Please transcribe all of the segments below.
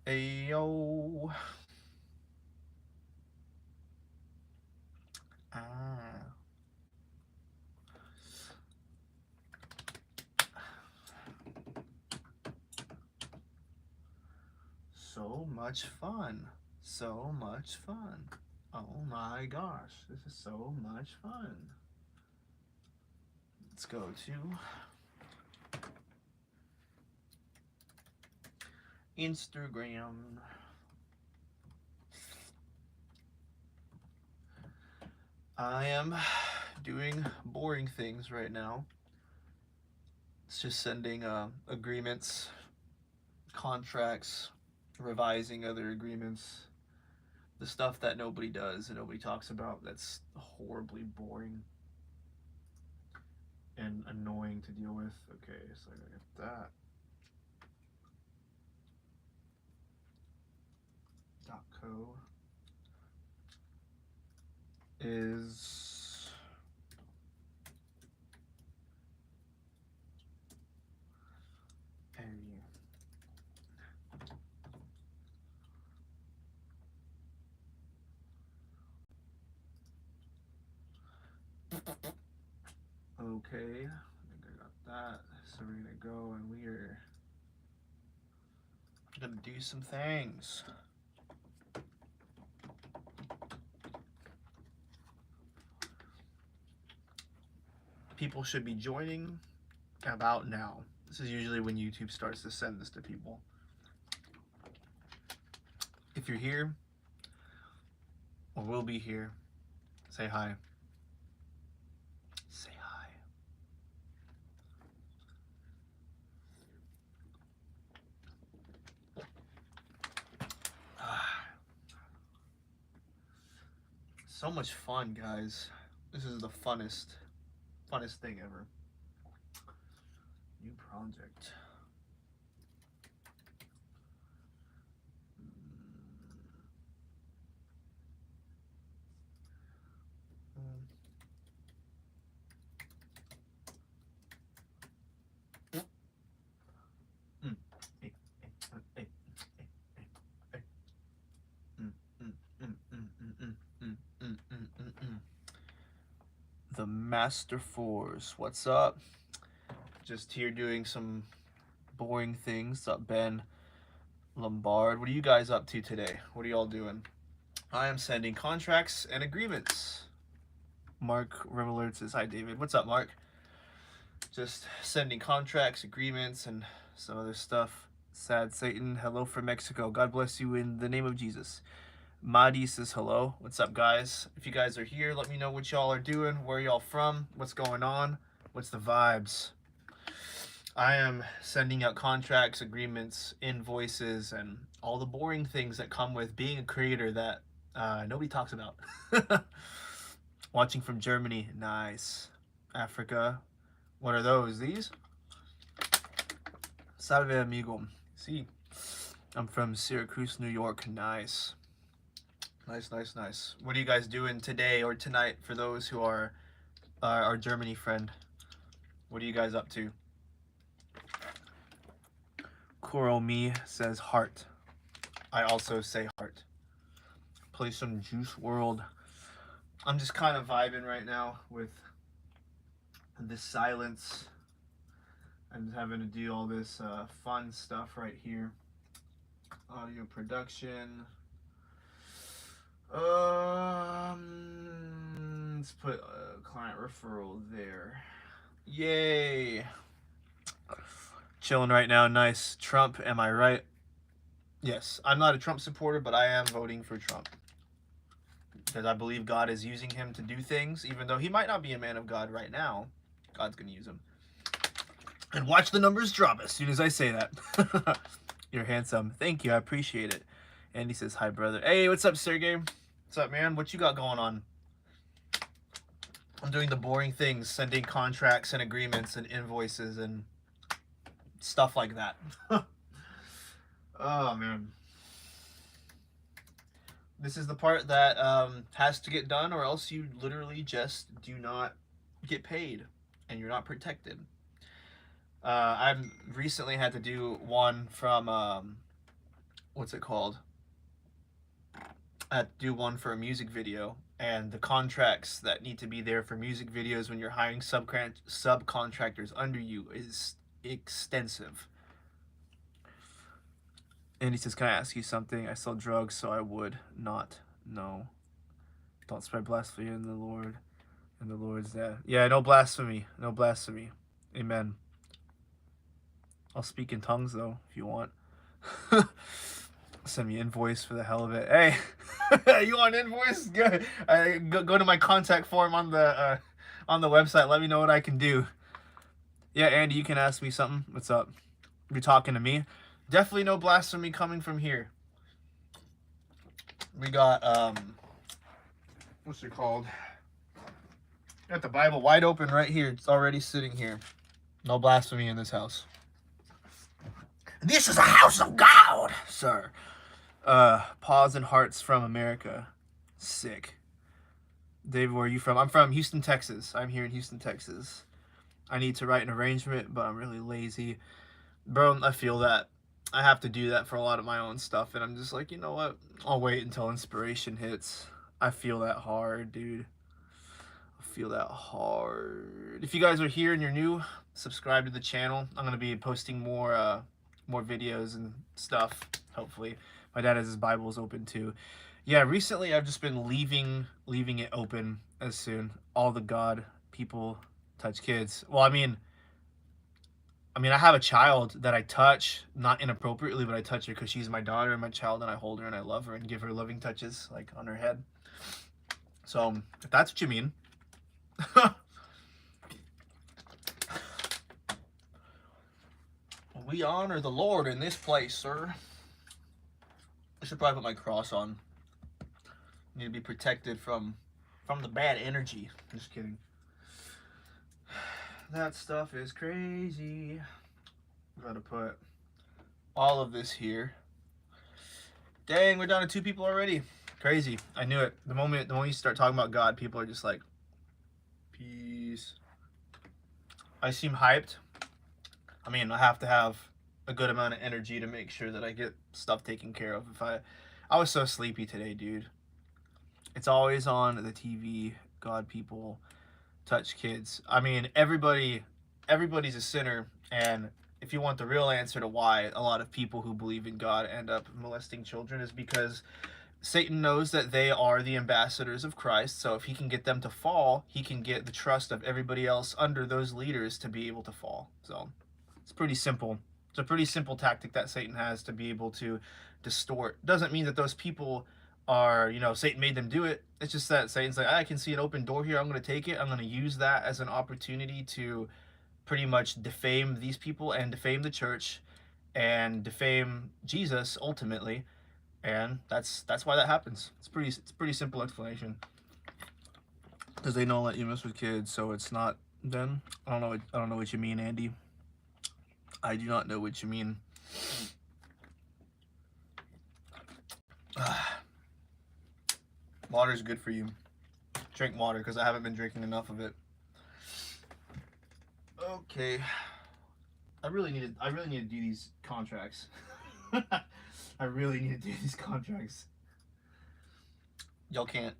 Ayo. Ah. So much fun. So much fun. Oh my gosh, this is so much fun. Let's go to Instagram. I am doing boring things right now. It's just sending agreements, contracts, revising other agreements, the stuff that nobody does and nobody talks about that's horribly boring and annoying to deal with. Okay, so I gotta get that. .co is okay. I think I got that. So we're gonna go and we're gonna do some things. People should be joining about now. This is usually when YouTube starts to send this to people. If you're here or will be here, say hi. Say hi. So much fun, guys. This is the funnest thing ever. New project. The Master Force. What's up? Just here doing some boring things. What's up, Ben Lombard? What are you guys up to today? What are y'all doing? I am sending contracts and agreements. Mark Revelert says, hi, David. What's up, Mark? Just sending contracts, agreements, and some other stuff. Sad Satan, hello from Mexico. God bless you in the name of Jesus. Madi says hello. What's up, guys? If you guys are here, let me know what y'all are doing, where y'all from, what's going on, what's the vibes. I am sending out contracts, agreements, invoices, and all the boring things that come with being a creator that nobody talks about. Watching from Germany, nice. Africa, what are those? These? Salve, amigo. See, I'm from Syracuse, New York. Nice. Nice, nice, nice. What are you guys doing today or tonight for those who are our Germany friend? What are you guys up to? Kuromi says heart. I also say heart. Play some Juice WRLD. I'm just kind of vibing right now with the silence. I'm having to do all this fun stuff right here. Audio production. Let's put a client referral there. Yay. Chilling right now. Nice. Trump, am I right? Yes. I'm not a Trump supporter, but I am voting for Trump. Because I believe God is using him to do things, even though he might not be a man of God right now. God's going to use him. And watch the numbers drop as soon as I say that. You're handsome. Thank you. I appreciate it. Andy says, hi, brother. Hey, what's up, Sergey? What's up, man? What you got going on? I'm doing the boring things, sending contracts and agreements and invoices and stuff like that. Oh, man. This is the part that has to get done, or else you literally just do not get paid and you're not protected. I've recently had to do one from what's it called? I had to do one for a music video, and the contracts that need to be there for music videos when you're hiring subcontractors under you is extensive. And he says, "Can I ask you something? I sell drugs, so I would not know. Don't spread blasphemy in the Lord, and the Lord's death." Yeah, no blasphemy, no blasphemy. Amen. I'll speak in tongues though, if you want. Send me invoice for the hell of it. Hey, you want invoice? Good. Go to my contact form on the website. Let me know what I can do. Yeah, Andy, you can ask me something. What's up? You're talking to me. Definitely no blasphemy coming from here. We got what's it called? Got the Bible wide open right here. It's already sitting here. No blasphemy in this house. This is a house of God, sir. Paws and hearts from America. Sick. Dave, where are you from? I'm from Houston, Texas. I'm here in Houston, Texas. I need to write an arrangement, but I'm really lazy. Bro, I feel that. I have to do that for a lot of my own stuff, and I'm just like, you know what? I'll wait until inspiration hits. I feel that hard, dude. I feel that hard. If you guys are here and you're new, subscribe to the channel. I'm going to be posting more videos and stuff, hopefully. My dad has his Bibles open too. Yeah, recently I've just been leaving it open as soon. All the God people touch kids. Well, I mean, I have a child that I touch, not inappropriately, but I touch her because she's my daughter and my child, and I hold her and I love her and give her loving touches, like on her head. So, if that's what you mean. We honor the Lord in this place, sir. I should probably put my cross on. Need to be protected from the bad energy. Just kidding. That stuff is crazy. Gotta put all of this here. Dang, we're down to 2 people already. Crazy. I knew it. The moment you start talking about God, people are just like, peace. I seem hyped. I have to have a good amount of energy to make sure that I get stuff taken care of. I was so sleepy today, dude. It's always on the TV. God people touch kids. Everybody's a sinner, and if you want the real answer to why a lot of people who believe in God end up molesting children, is because Satan knows that they are the ambassadors of Christ. So if he can get them to fall, he can get the trust of everybody else under those leaders to be able to fall. So it's pretty simple. It's a pretty simple tactic that Satan has to be able to distort. Doesn't mean that those people are, Satan made them do it. It's just that Satan's like, I can see an open door here. I'm going to take it. I'm going to use that as an opportunity to pretty much defame these people and defame the church and defame Jesus ultimately. And that's why that happens. It's pretty simple explanation. Because they don't let you mess with kids, so it's not then. I don't know what you mean, Andy. I do not know what you mean. Water's good for you. Drink water, because I haven't been drinking enough of it. Okay. I really need to do these contracts. I really need to do these contracts. Y'all can't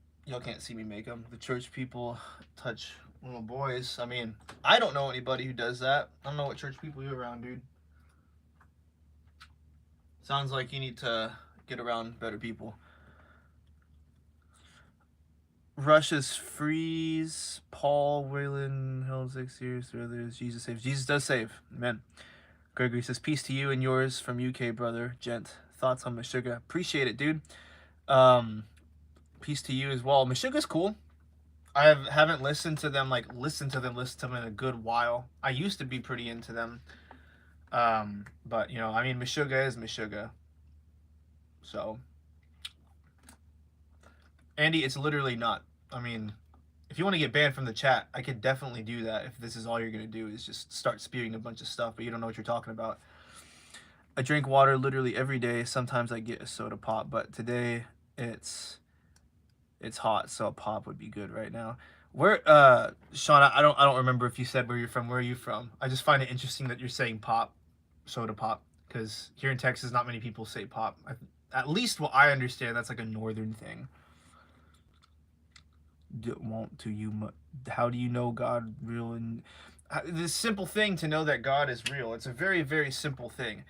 see me make them. The church people touch little boys. I don't know anybody who does that. I don't know what church people you're around, dude. Sounds like you need to get around better people. Russia's freeze. Paul Whalen held 6 years to others. Jesus saves. Jesus does save. Amen. Gregory says, peace to you and yours from UK, brother. Gent. Thoughts on Meshuggah? Appreciate it, dude. Peace to you as well. Meshuggah's cool. I haven't listened to them in a good while. I used to be pretty into them. But, Meshuggah is Meshuggah. So, Andy, it's literally not. If you want to get banned from the chat, I could definitely do that if this is all you're going to do is just start spewing a bunch of stuff, but you don't know what you're talking about. I drink water literally every day. Sometimes I get a soda pop, but today it's hot, so a pop would be good right now. Where, Sean, I don't remember if you said where you're from. Where are you from? I just find it interesting that you're saying pop, soda pop, because here in Texas, not many people say pop. At least what I understand, that's like a northern thing. How do you know God real? And this simple thing to know that God is real. It's a very, very simple thing.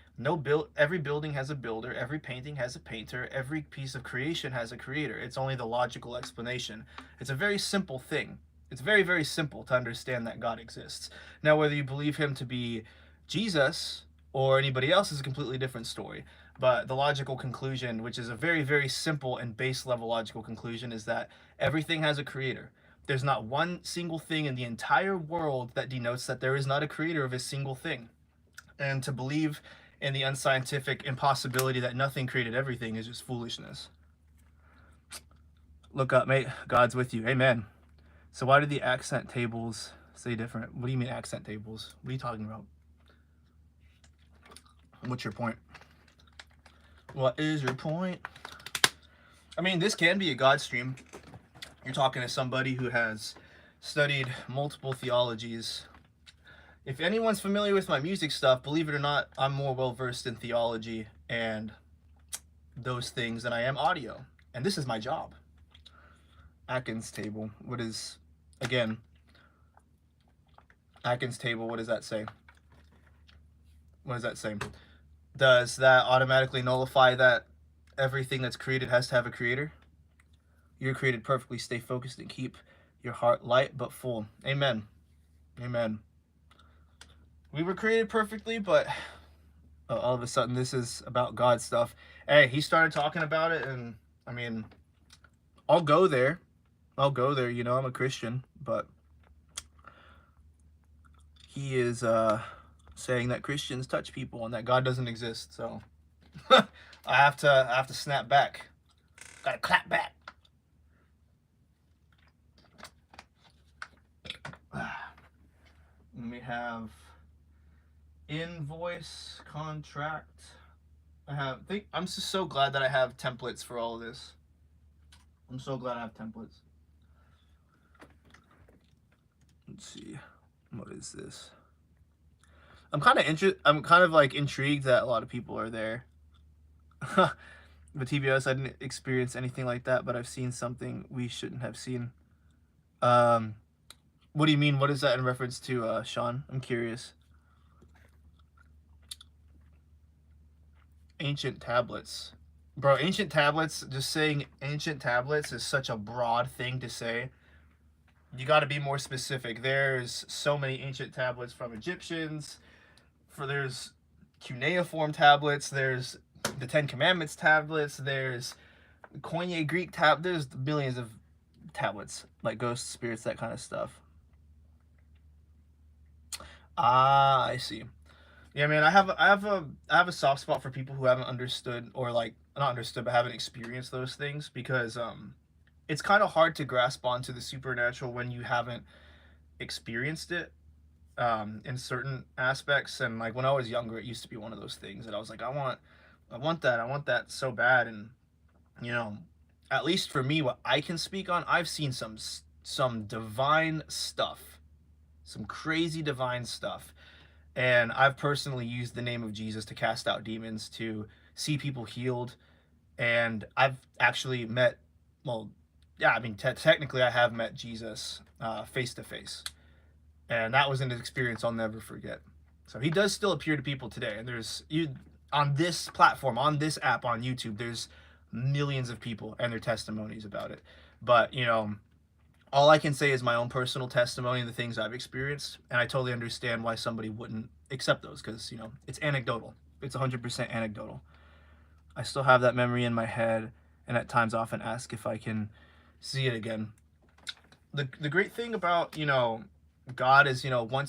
Every building has a builder. Every painting has a painter. Every piece of creation has a creator. It's only the logical explanation. It's a very simple thing. It's very, very simple to understand that God exists. Now, whether you believe him to be Jesus or anybody else is a completely different story. But the logical conclusion, which is a very, very simple and base level logical conclusion, is that everything has a creator. There's not one single thing in the entire world that denotes that there is not a creator of a single thing. And to believe in the unscientific impossibility that nothing created everything is just foolishness. Look up, mate. God's with you. Amen. So why do the accent tables say different? What do you mean accent tables? What are you talking about? What's your point? What is your point? I mean, this can be a God stream. You're talking to somebody who has studied multiple theologies. If anyone's familiar with my music stuff, believe it or not, I'm more well versed in theology and those things than I am audio. And this is my job. Atkins table. What is, again, Atkins table, what does that say? What does that say? Does that automatically nullify that everything that's created has to have a creator? You're created perfectly. Stay focused and keep your heart light but full. Amen. Amen. We were created perfectly, but all of a sudden this is about God stuff. Hey, he started talking about it, and I mean, I'll go there. You know, I'm a Christian, but he is saying that Christians touch people and that God doesn't exist. So I have to snap back. Gotta clap back. We have invoice, contract. I'm just so glad that I have templates for all of this. I'm so glad I have templates. Let's see. What is this? I'm kind of like intrigued that a lot of people are there. But TBS, I didn't experience anything like that, but I've seen something we shouldn't have seen. What do you mean? What is that in reference to, Sean? I'm curious. Ancient tablets. Bro, ancient tablets, just saying ancient tablets is such a broad thing to say. You got to be more specific. There's so many ancient tablets from Egyptians. There's cuneiform tablets. There's the Ten Commandments tablets. There's Koine Greek there's millions of tablets, like ghosts, spirits, that kind of stuff. Ah, I see. Yeah, man, I have a soft spot for people who haven't understood, or like not understood, but haven't experienced those things, because it's kind of hard to grasp onto the supernatural when you haven't experienced it in certain aspects. And like when I was younger, it used to be one of those things that I was like, I want that so bad. And you know, at least for me, what I can speak on, I've seen some divine stuff, some crazy divine stuff. And I've personally used the name of Jesus to cast out demons, to see people healed. And I've actually met, well, yeah, I mean, technically I have met Jesus face to face. And that was an experience I'll never forget. So he does still appear to people today. And on this platform, on this app, on YouTube, there's millions of people and their testimonies about it. But, you know, all I can say is my own personal testimony and the things I've experienced. And I totally understand why somebody wouldn't accept those, because, you know, it's anecdotal. It's 100% anecdotal. I still have that memory in my head, and at times often ask if I can see it again. The great thing about, you know, God is, you know, when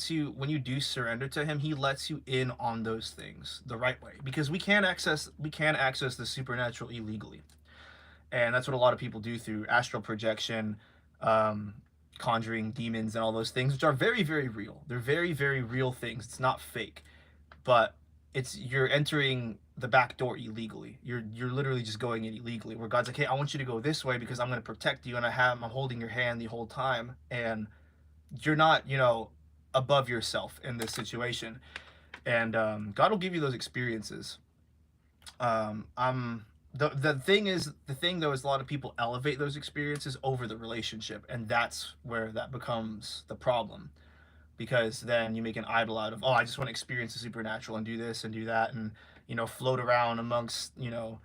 you do surrender to him, he lets you in on those things the right way, because we can access the supernatural illegally. And that's what a lot of people do through astral projection, conjuring demons and all those things, which are very, very real. They're very, very real things. It's not fake, but you're entering the back door illegally. You're literally just going in illegally, where God's like, hey, I want you to go this way because I'm going to protect you, and I'm holding your hand the whole time, and you're not, you know, above yourself in this situation. And God will give you those experiences. I'm the thing is the thing though is a lot of people elevate those experiences over the relationship, and that's where that becomes the problem, because then you make an idol out of, oh, I just want to experience the supernatural and do this and do that, and float around amongst the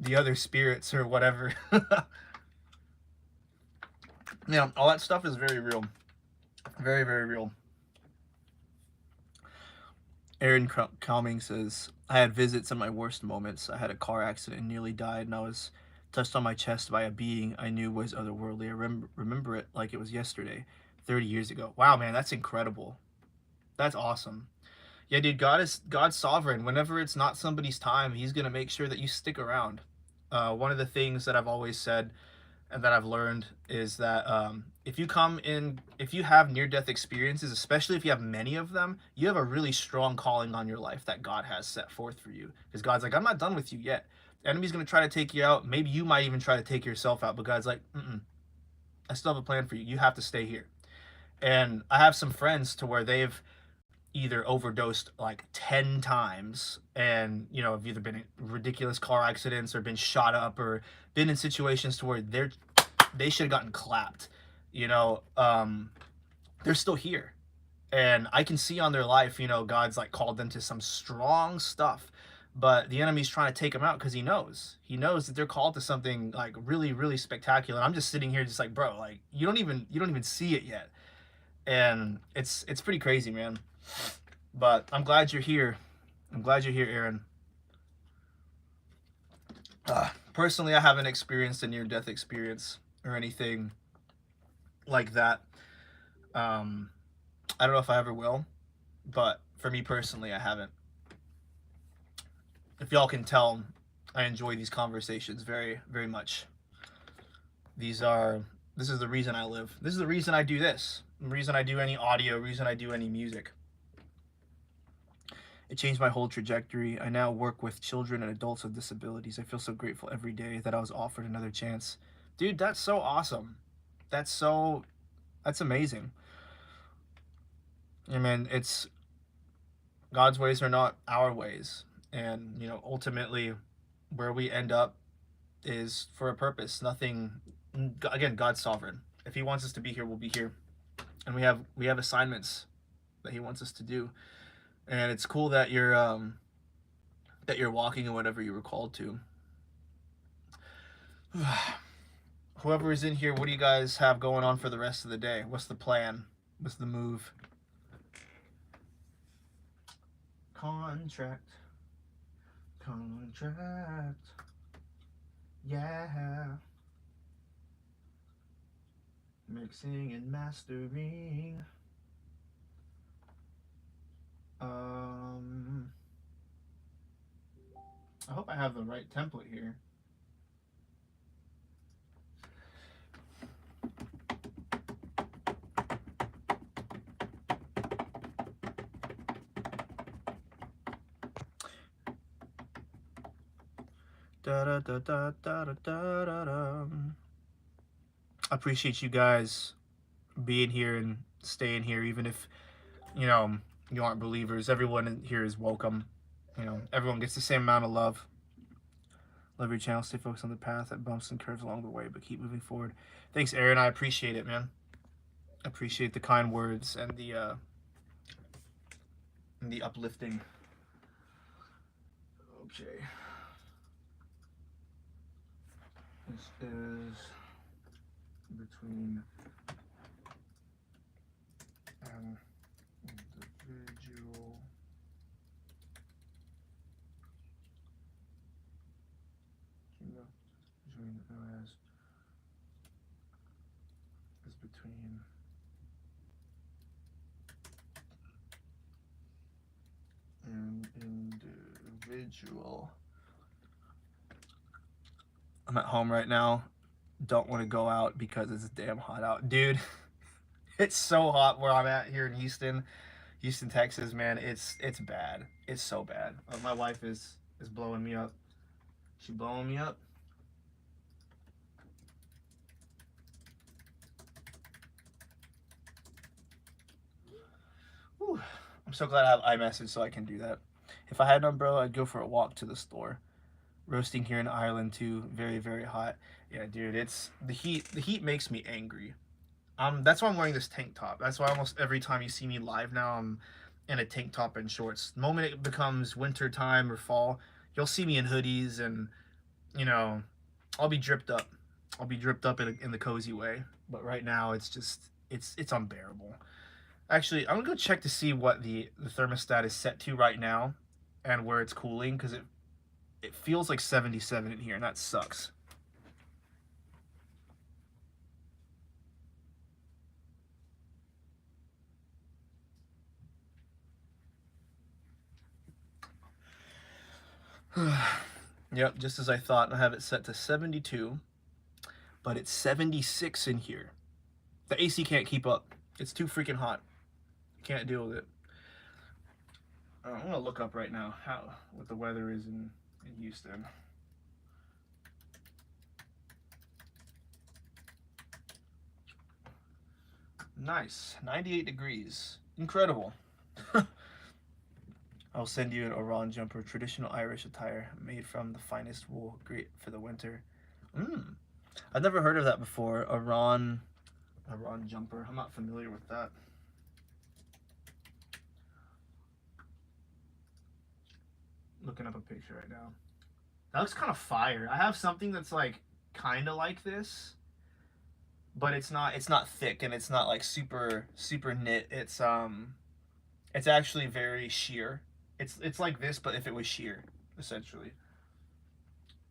the other spirits or whatever. All that stuff is very real, very very real. Aaron Calming says, I had visits in my worst moments. I had a car accident and nearly died, and I was touched on my chest by a being I knew was otherworldly. I remember it like it was yesterday, 30 years ago. Wow, man, that's incredible. That's awesome. Yeah, dude, God's sovereign. Whenever it's not somebody's time, he's going to make sure that you stick around. One of the things that I've always said and that I've learned is that if you have near-death experiences, especially if you have many of them, you have a really strong calling on your life that God has set forth for you. Because God's like, I'm not done with you yet. The enemy's going to try to take you out. Maybe you might even try to take yourself out. But God's like, I still have a plan for you. You have to stay here. And I have some friends to where they've either overdosed like 10 times and have either been in ridiculous car accidents or been shot up or been in situations to where they should have gotten clapped. They're still here, and I can see on their life, God's like called them to some strong stuff, but the enemy's trying to take them out because he knows that they're called to something like really really spectacular. I'm just sitting here just like, bro, like you don't even see it yet, and it's pretty crazy, man. But I'm glad you're here. I'm glad you're here, Aaron. Personally, I haven't experienced a near-death experience or anything like that. I don't know if I ever will, but for me personally, I haven't. If y'all can tell, I enjoy these conversations very, very much. This is the reason I live. This is the reason I do this. The reason I do any audio, reason I do any music. It changed my whole trajectory. I now work with children and adults with disabilities. I feel so grateful every day that I was offered another chance. Dude, that's so awesome. That's amazing. I mean, it's God's ways are not our ways. And, ultimately where we end up is for a purpose. Nothing, again, God's sovereign. If he wants us to be here, we'll be here. And we have assignments that he wants us to do. And it's cool that you're walking in whatever you were called to. Whoever is in here, what do you guys have going on for the rest of the day? What's the plan? What's the move? Contract. Yeah. Mixing and mastering. I hope I have the right template here. Da, da, da, da, da, da, da, da. I appreciate you guys being here and staying here, even if you aren't believers. Everyone here is welcome. Everyone gets the same amount of love. Love your channel. Stay focused on the path that bumps and curves along the way, but keep moving forward. Thanks, Aaron. I appreciate it, man. I appreciate the kind words and the uplifting. Okay. This is between an individual is between an individual. I'm at home right now. Don't want to go out because it's damn hot out. Dude, it's so hot where I'm at here in Houston, Texas, man. It's bad. It's so bad. My wife is blowing me up. She blowing me up. Whew. I'm so glad I have iMessage so I can do that. If I had an umbrella, I'd go for a walk to the store. Roasting here in Ireland too, very, very hot. Yeah, dude, it's the heat. The heat makes me angry. That's why I'm wearing this tank top. That's why almost every time you see me live now, I'm in a tank top and shorts. The moment it becomes winter time or fall, you'll see me in hoodies and, you know, I'll be dripped up. I'll be dripped up in the cozy way. But right now, it's just it's unbearable. Actually, I'm gonna go check to see what the thermostat is set to right now, and where it's cooling, because it feels like 77 in here, and that sucks. Yep, just as I thought. I have it set to 72, but it's 76 in here. The AC can't keep up. It's too freaking hot. Can't deal with it. I'm gonna look up right now what the weather is in Houston. Nice, 98 degrees. Incredible. I'll send you an Oran jumper, traditional Irish attire made from the finest wool, great for the winter. I've never heard of that before. Oran jumper. I'm not familiar with that. Looking up a picture right now. That looks kind of fire. I have something that's like kind of like this, but it's not thick and it's not like super knit. It's actually very sheer. It's like this, but if it was sheer, essentially.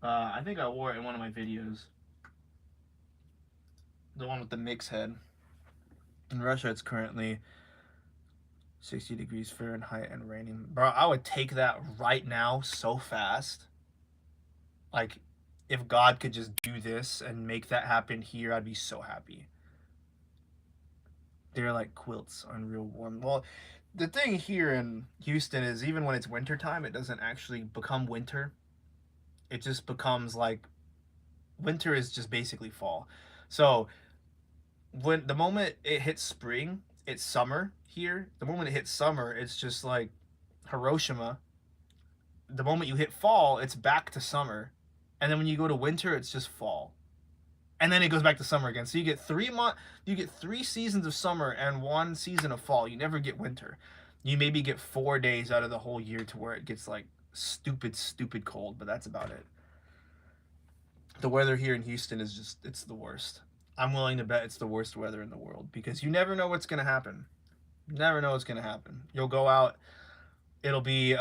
I think I wore it in one of my videos. The one with the mix head. In Russia, it's currently 60 degrees Fahrenheit and raining. Bro, I would take that right now so fast. Like, if God could just do this and make that happen here, I'd be so happy. They're like quilts, unreal warm. Well, the thing here in Houston is even when it's wintertime, it doesn't actually become winter. It just becomes like winter is just basically fall. So when the moment it hits spring, it's summer here. The moment it hits summer, it's just like Hiroshima. The moment you hit fall, it's back to summer. And then when you go to winter, it's just fall. And then it goes back to summer again. So you get 3 seasons of summer and 1 season of fall. You never get winter. You maybe get 4 days out of the whole year to where it gets like stupid cold, but that's about it. The weather here in Houston is just it's the worst. I'm willing to bet it's the worst weather in the world because you never know what's gonna happen. You never know what's gonna happen. You'll go out, it'll be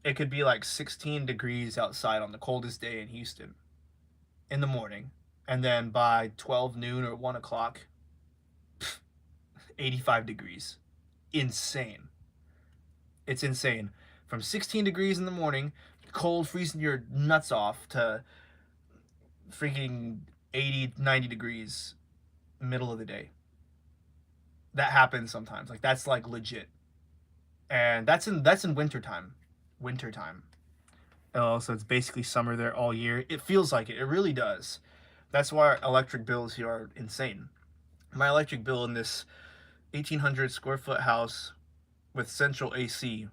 it could be like 16 degrees outside on the coldest day in Houston in the morning, and then by 12 noon or 1 o'clock, 85 degrees. Insane. It's insane. From 16 degrees in the morning, cold, freezing your nuts off, to freaking 80, 90 degrees middle of the day. That happens sometimes. Like, that's like legit. And that's in wintertime. Wintertime. Oh, so it's basically summer there all year. It feels like it. It really does. That's why our electric bills here are insane. My electric bill in this 1,800 square foot house with central AC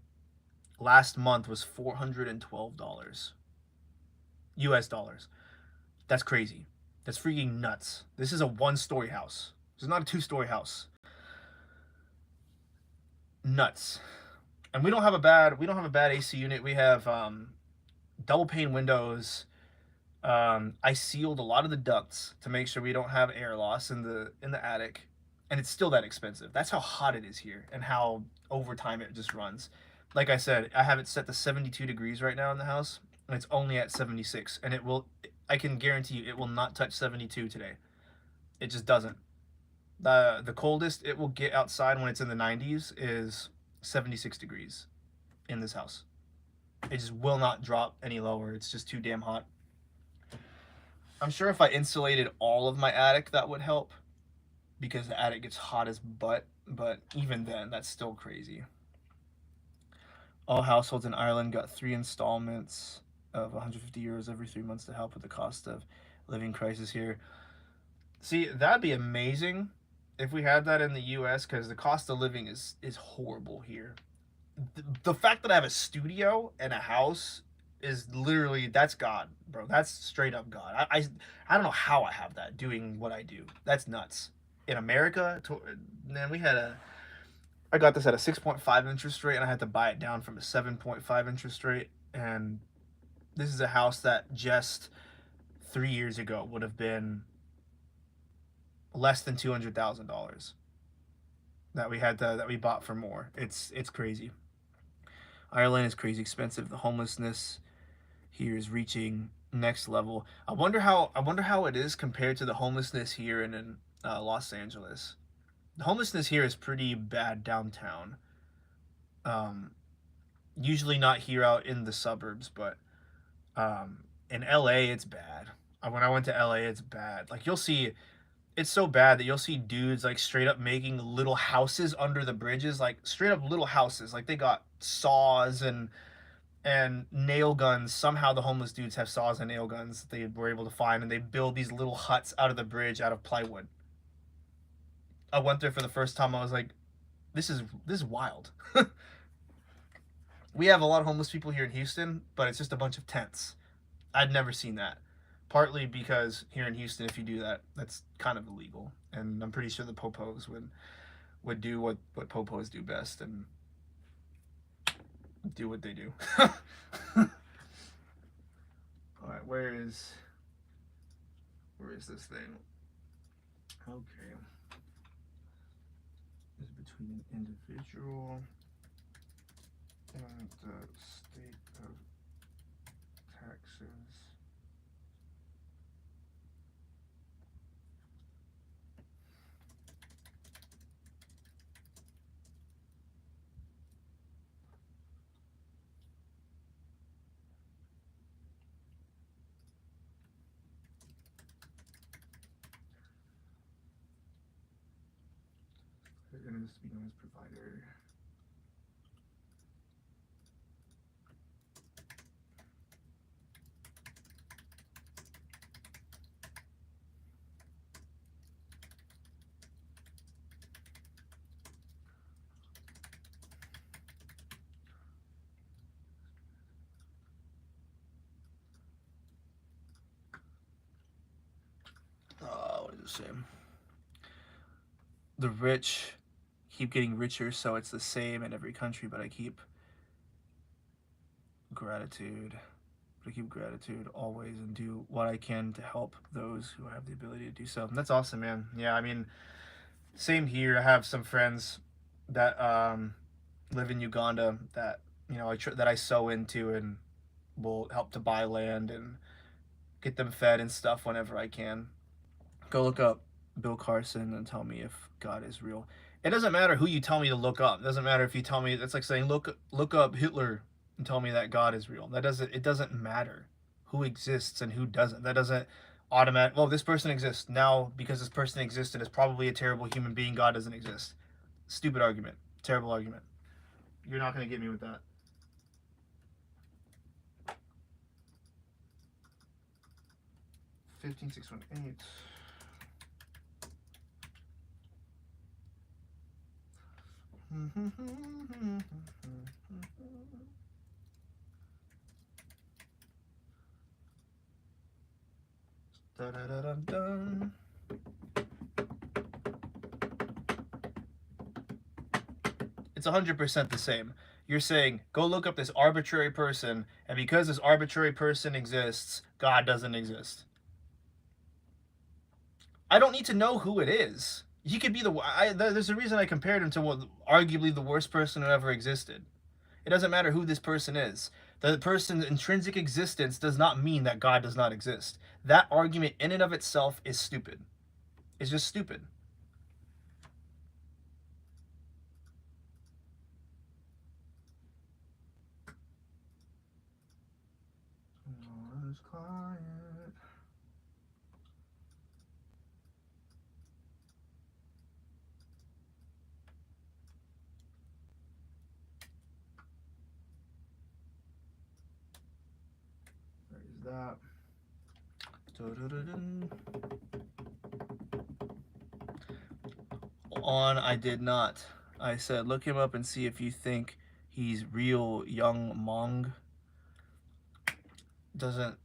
last month was $412 US dollars. That's crazy. That's freaking nuts. This is a 1-story house. This is not a 2-story house. Nuts. And we don't have a bad AC unit. We have double pane windows. I sealed a lot of the ducts to make sure we don't have air loss in the attic, and it's still that expensive. That's how hot it is here and how overtime it just runs. Like I said, I have it set to 72 degrees right now in the house, and it's only at 76, and it will. I can guarantee you, it will not touch 72 today. It just doesn't. The coldest it will get outside when it's in the 90s is 76 degrees in this house. It just will not drop any lower. It's just too damn hot. I'm sure if I insulated all of my attic, that would help, because the attic gets hot as butt, but even then, that's still crazy. All households in Ireland got 3 installments of 150 euros every 3 months to help with the cost of living crisis here. See, that'd be amazing if we had that in the U.S., because the cost of living is horrible here. The fact that I have a studio and a house is literally, that's God, bro. That's straight up God. I don't know how I have that doing what I do. That's nuts. In America, man, we had a I got this at a 6.5 interest rate, and I had to buy it down from a 7.5 interest rate. And this is a house that just 3 years ago would have been less than $200,000 that we bought for more. It's crazy. Ireland is crazy expensive. The homelessness here is reaching next level. I wonder how it is compared to the homelessness here in Los Angeles. The homelessness here is pretty bad downtown. Um, Usually not here out in the suburbs, but in LA it's bad. When I went to LA, it's bad. Like you'll see, it's so bad that you'll see dudes like straight up making little houses under the bridges, like straight up little houses. Like they got saws and nail guns. Somehow the homeless dudes have saws and nail guns that they were able to find, and they build these little huts out of the bridge out of plywood. I went there for the first time. I was like, this is wild. We have a lot of homeless people here in Houston, but it's just a bunch of tents. I'd never seen that. Partly because here in Houston, if you do that, that's kind of illegal, and I'm pretty sure the popos would do what popos do best and do what they do. All right, where is this thing? Okay, is between an individual and the state of Texas. They're going to be known as provider. What does it say? The rich keep getting richer, so it's the same in every country, but gratitude. I keep gratitude always and do what I can to help those who have the ability to do so. And that's awesome, man. Yeah, I mean, same here. I have some friends that live in Uganda that that I sow into and will help to buy land and get them fed and stuff whenever I can. Go look up Bill Carson and tell me if God is real. It doesn't matter who you tell me to look up. It doesn't matter if you tell me, that's like saying look up Hitler and tell me that God is real. It doesn't matter who exists and who doesn't. That doesn't automatic, well, this person exists. Now because this person exists and is probably a terrible human being, God doesn't exist. Stupid argument. Terrible argument. You're not going to get me with that. 15618. Da-da-da-dum-dum. It's 100% the same. You're saying, go look up this arbitrary person, and because this arbitrary person exists, God doesn't exist. I don't need to know who it is. He could be there's a reason I compared him to arguably the worst person who ever existed. It doesn't matter who this person is. The person's intrinsic existence does not mean that God does not exist. That argument in and of itself is stupid. It's just stupid. Client. Where is that? On, I did not. I said, look him up and see if you think he's real Young Mong. Doesn't...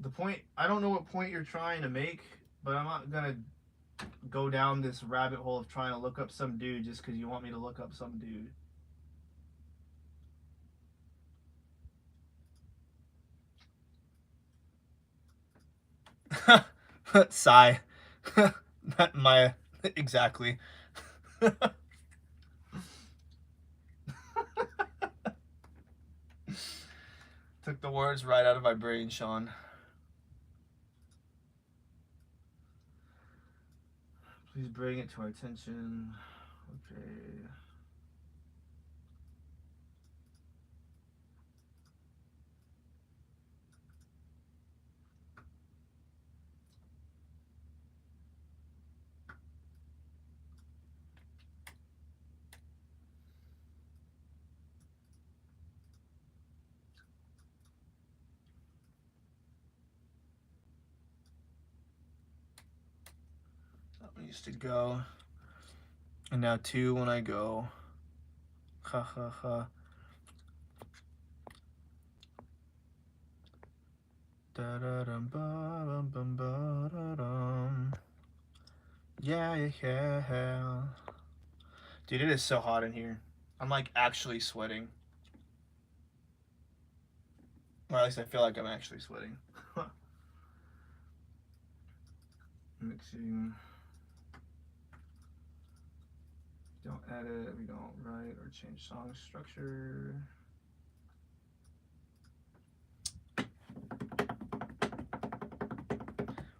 The point, I don't know what point you're trying to make, but I'm not gonna go down this rabbit hole of trying to look up some dude just because you want me to look up some dude. Sigh. My exactly. Took the words right out of my brain, Sean. Please bring it to our attention. Okay. That one used to go. And now 2 when I go. Ha ha ha. Da da dum ba dum bum ba da dum. Yeah, yeah. Dude, it is so hot in here. I'm like actually sweating. Or at least I feel like I'm actually sweating. Mixing. We don't edit, we don't write or change song structure.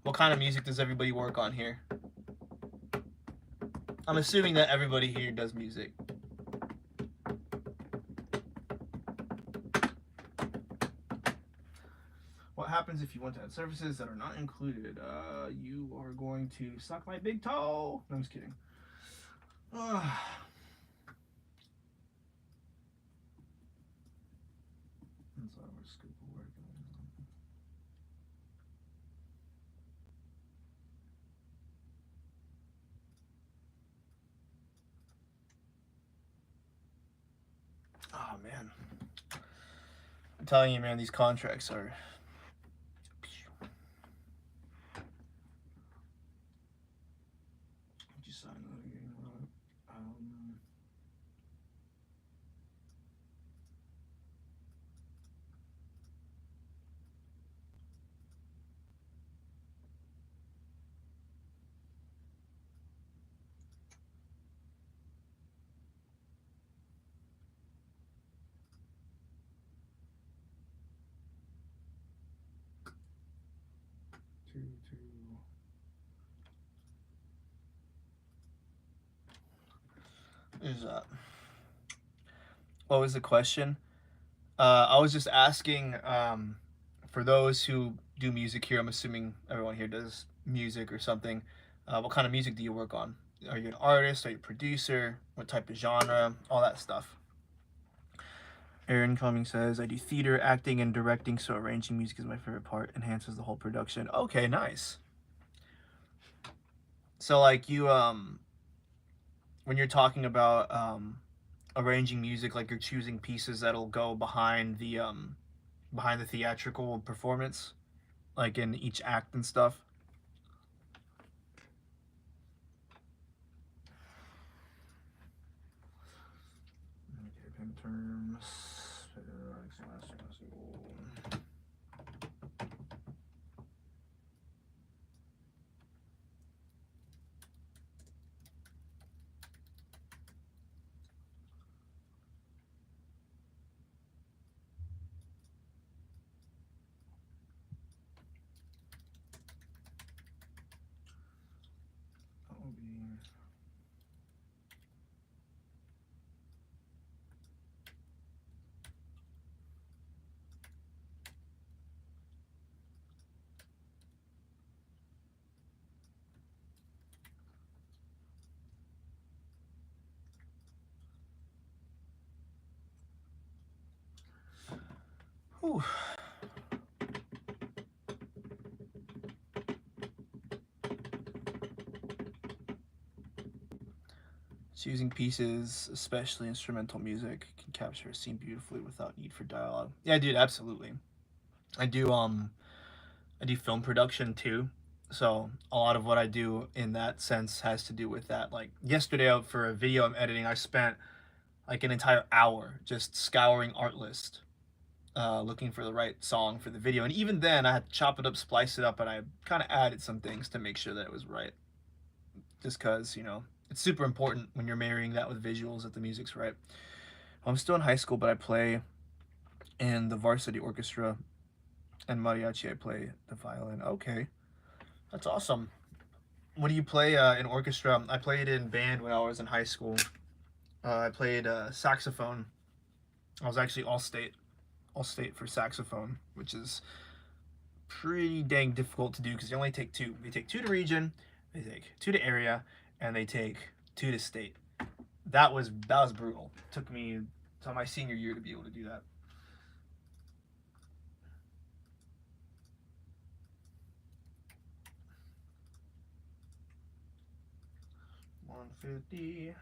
What kind of music does everybody work on here? I'm assuming that everybody here does music. What happens if you want to add services that are not included? You are going to suck my big toe. No, I'm just kidding. That's our scoop of work. Oh man, I'm telling you, man, these contracts are. Did you sign that again? Two. Is that? What was the question? I was just asking for those who do music here. I'm assuming everyone here does music or something. What kind of music do you work on? Are you an artist? Are you a producer? What type of genre? All that stuff. Aaron Cummings says, I do theater, acting, and directing, so arranging music is my favorite part. Enhances the whole production. Okay, nice. So, like, you, when you're talking about arranging music, like you're choosing pieces that'll go behind the theatrical performance, like in each act and stuff. Okay, payment terms. That will be. Whew. So using pieces, especially instrumental music, can capture a scene beautifully without need for dialogue. Yeah, dude, absolutely. I do I do film production too. So a lot of what I do in that sense has to do with that. Like yesterday for a video I'm editing, I spent like an entire hour just scouring Artlist, looking for the right song for the video. And even then I had to chop it up, splice it up, and I kind of added some things to make sure that it was right. Just because, you know, it's super important when you're marrying that with visuals that the music's right. I'm still in high school, but I play in the varsity orchestra and mariachi. I play the violin. Okay, that's awesome. What do you play in orchestra? I played in band when I was in high school. I played saxophone. I was actually all state for saxophone, which is pretty dang difficult to do because they only take two. They take two to region, they take two to area, and they take two to state. That was brutal. It took me to my senior year to be able to do that. 150.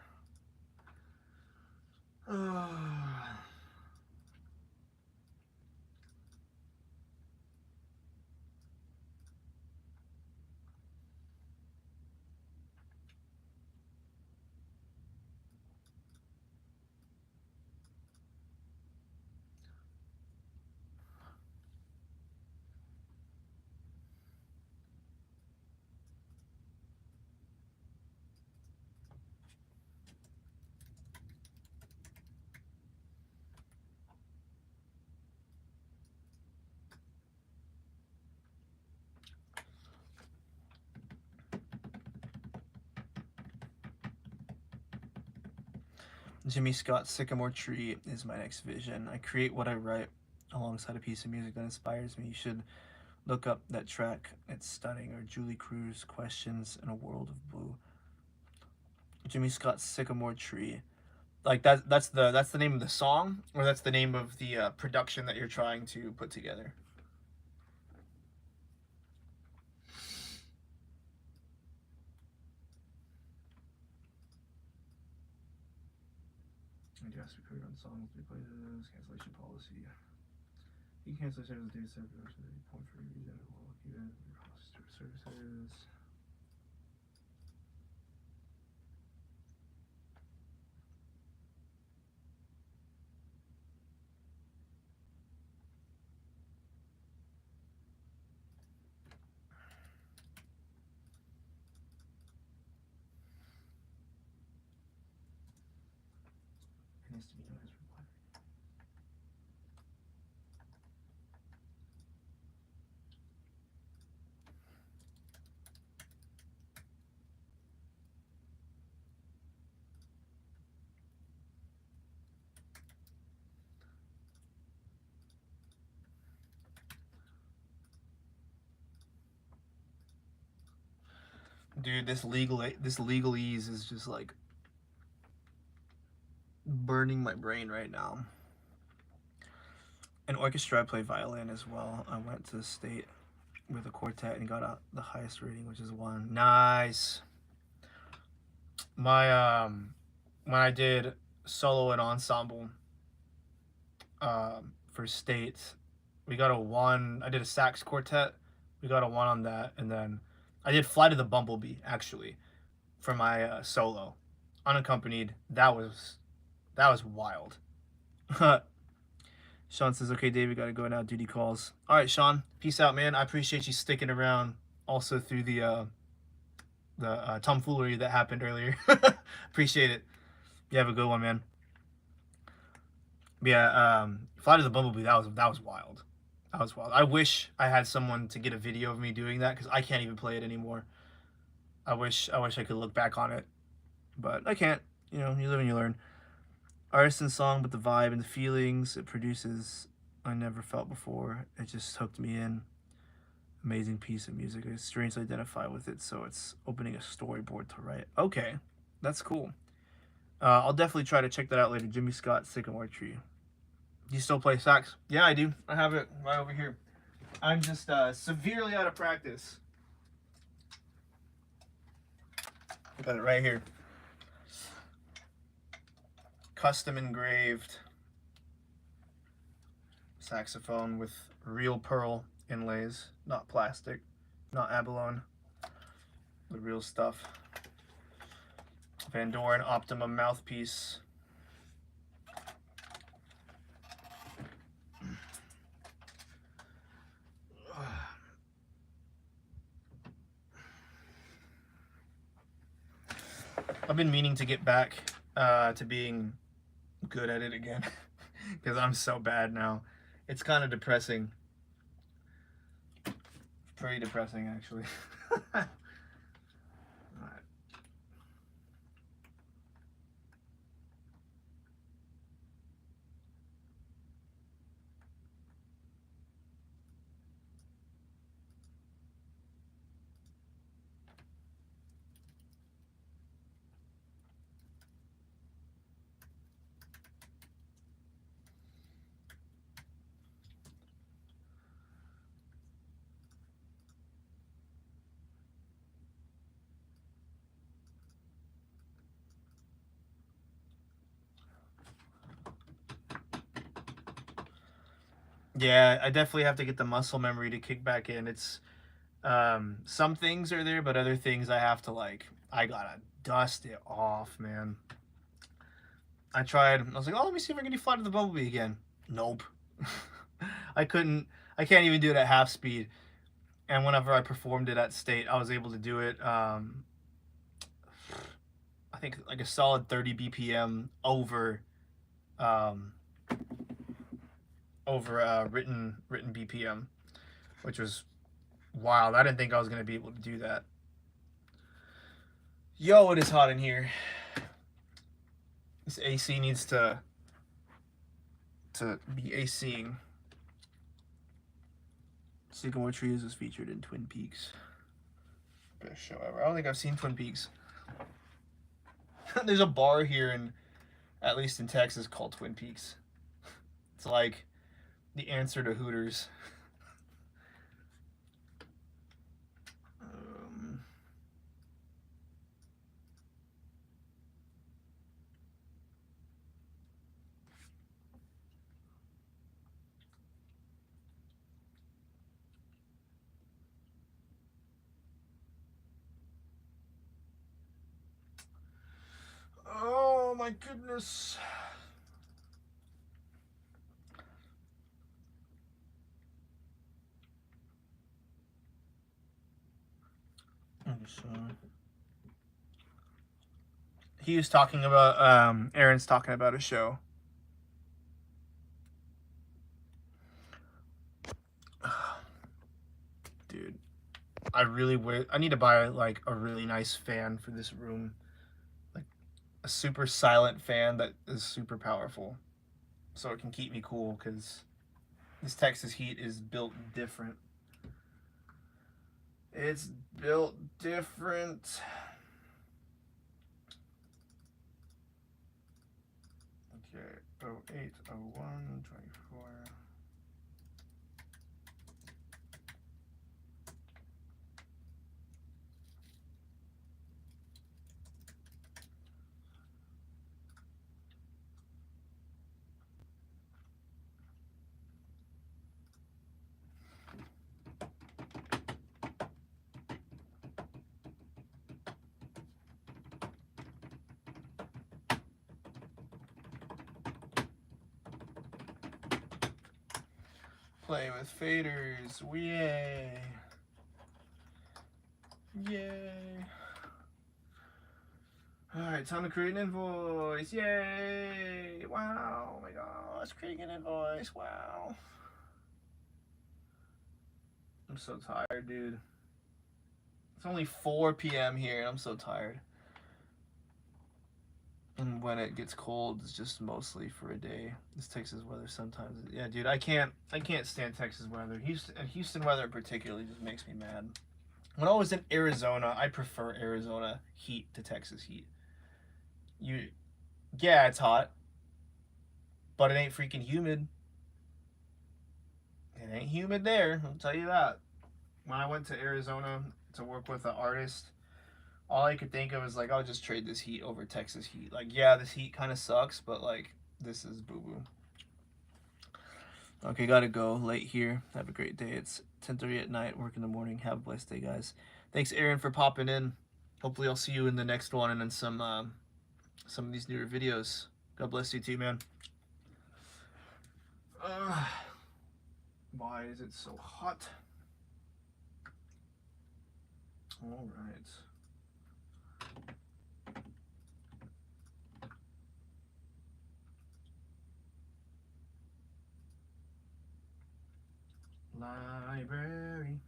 Jimmy Scott's Sycamore Tree is my next vision. I create what I write alongside a piece of music that inspires me. You should look up that track. It's stunning. Or Julie Cruz, Questions in a World of Blue. Jimmy Scott's Sycamore Tree. Like that's the name of the song, or that's the name of the production that you're trying to put together. And you have to be clear on songs, replays, cancellation policy. You can cancel service data set point for a reason. Well, even cost services. It needs to be known as reply. Dude, this legalese is just like burning my brain right now. In orchestra, I play violin as well. I went to the state with a quartet and got the highest rating, which is 1. Nice. My when I did solo and ensemble for state, we got a 1. I did a sax quartet. We got a 1 on that, and then I did Flight of the Bumblebee actually for my solo, unaccompanied. That was wild. Sean says, "Okay, David, gotta go now. Duty calls." All right, Sean. Peace out, man. I appreciate you sticking around. Also through the tomfoolery that happened earlier. Appreciate it. You have a good one, man. But yeah, Flight of the Bumblebee. That was wild. That was wild. I wish I had someone to get a video of me doing that because I can't even play it anymore. I wish I could look back on it, but I can't. You know, you live and you learn. Artist and song, but the vibe and the feelings it produces, I never felt before. It just hooked me in. Amazing piece of music. It's strange to identify with it, so it's opening a storyboard to write. Okay, that's cool. I'll definitely try to check that out later. Jimmy Scott, Sycamore Tree. Do you still play sax? Yeah, I do. I have it right over here. I'm just severely out of practice. Got it right here. custom engraved saxophone with real pearl inlays, not plastic, not abalone, the real stuff. Van Doren Optimum mouthpiece. I've been meaning to get back to being good at it again because I'm so bad now. It's kind of depressing. Pretty depressing, actually. Yeah, I definitely have to get the muscle memory to kick back in. It's some things are there, but other things I have to I gotta dust it off, man. I tried. I was like, oh, let me see if I can do Flight of the Bumblebee again. Nope. I couldn't. I can't even do it at half speed. And whenever I performed it at State, I was able to do it. I think like a solid 30 BPM over written BPM, which was wild. I didn't think I was gonna be able to do that. Yo, it is hot in here. This AC needs to be ACing. Sycamore Trees is featured in Twin Peaks. Best show ever. I don't think I've seen Twin Peaks. There's a bar here at least in Texas, called Twin Peaks. It's like the answer to Hooters. Oh my goodness. He was talking about Aaron's talking about a show. Dude, I need to buy like a really nice fan for this room, like a super silent fan that is super powerful, so it can keep me cool, because this Texas heat is built different. It's built different. Okay, 08, 01, 24. Play with faders, yay! Yay! Alright, time to create an invoice, yay! Wow, oh my gosh, creating an invoice, wow. I'm so tired, dude. It's only 4 p.m. here and I'm so tired. And when it gets cold, it's just mostly for a day. This Texas weather sometimes, yeah, dude, I can't stand Texas weather. Houston weather particularly just makes me mad. When I was in Arizona, I prefer Arizona heat to Texas heat. Yeah, it's hot, but it ain't freaking humid. It ain't humid there, I'll tell you that. When I went to Arizona to work with an artist, all I could think of is like, I'll just trade this Heat over Texas Heat. Like, yeah, this Heat kind of sucks, but like, this is boo boo. Okay, gotta go. Late here. Have a great day. It's 10:30 at night. Work in the morning. Have a blessed day, guys. Thanks, Aaron, for popping in. Hopefully, I'll see you in the next one and in some of these newer videos. God bless you too, man. Why is it so hot? All right. Library.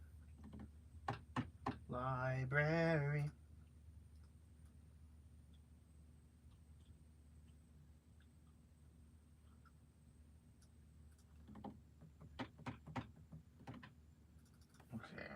Library. Okay.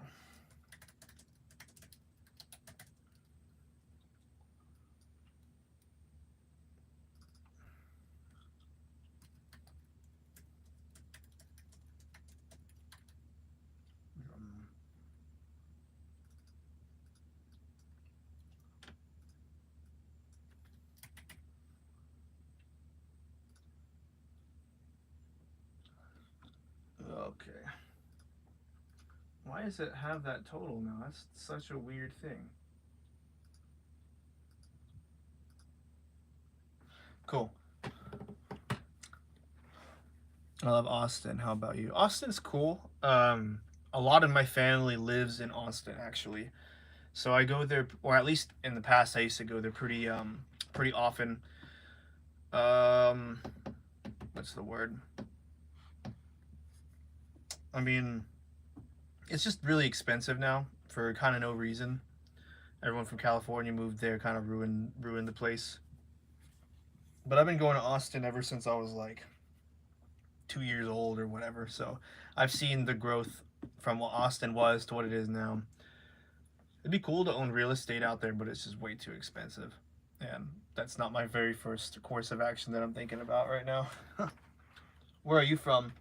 Okay. Why does it have that total now? That's such a weird thing. Cool. I love Austin. How about you? Austin's cool. A lot of my family lives in Austin, actually. So I go there, or at least in the past, I used to go there pretty often. Um, what's the word? I mean, it's just really expensive now for kind of no reason. Everyone from California moved there, kind of ruined the place. But I've been going to Austin ever since I was like 2 years old or whatever. So I've seen the growth from what Austin was to what it is now. It'd be cool to own real estate out there, but it's just way too expensive. And that's not my very first course of action that I'm thinking about right now. Where are you from?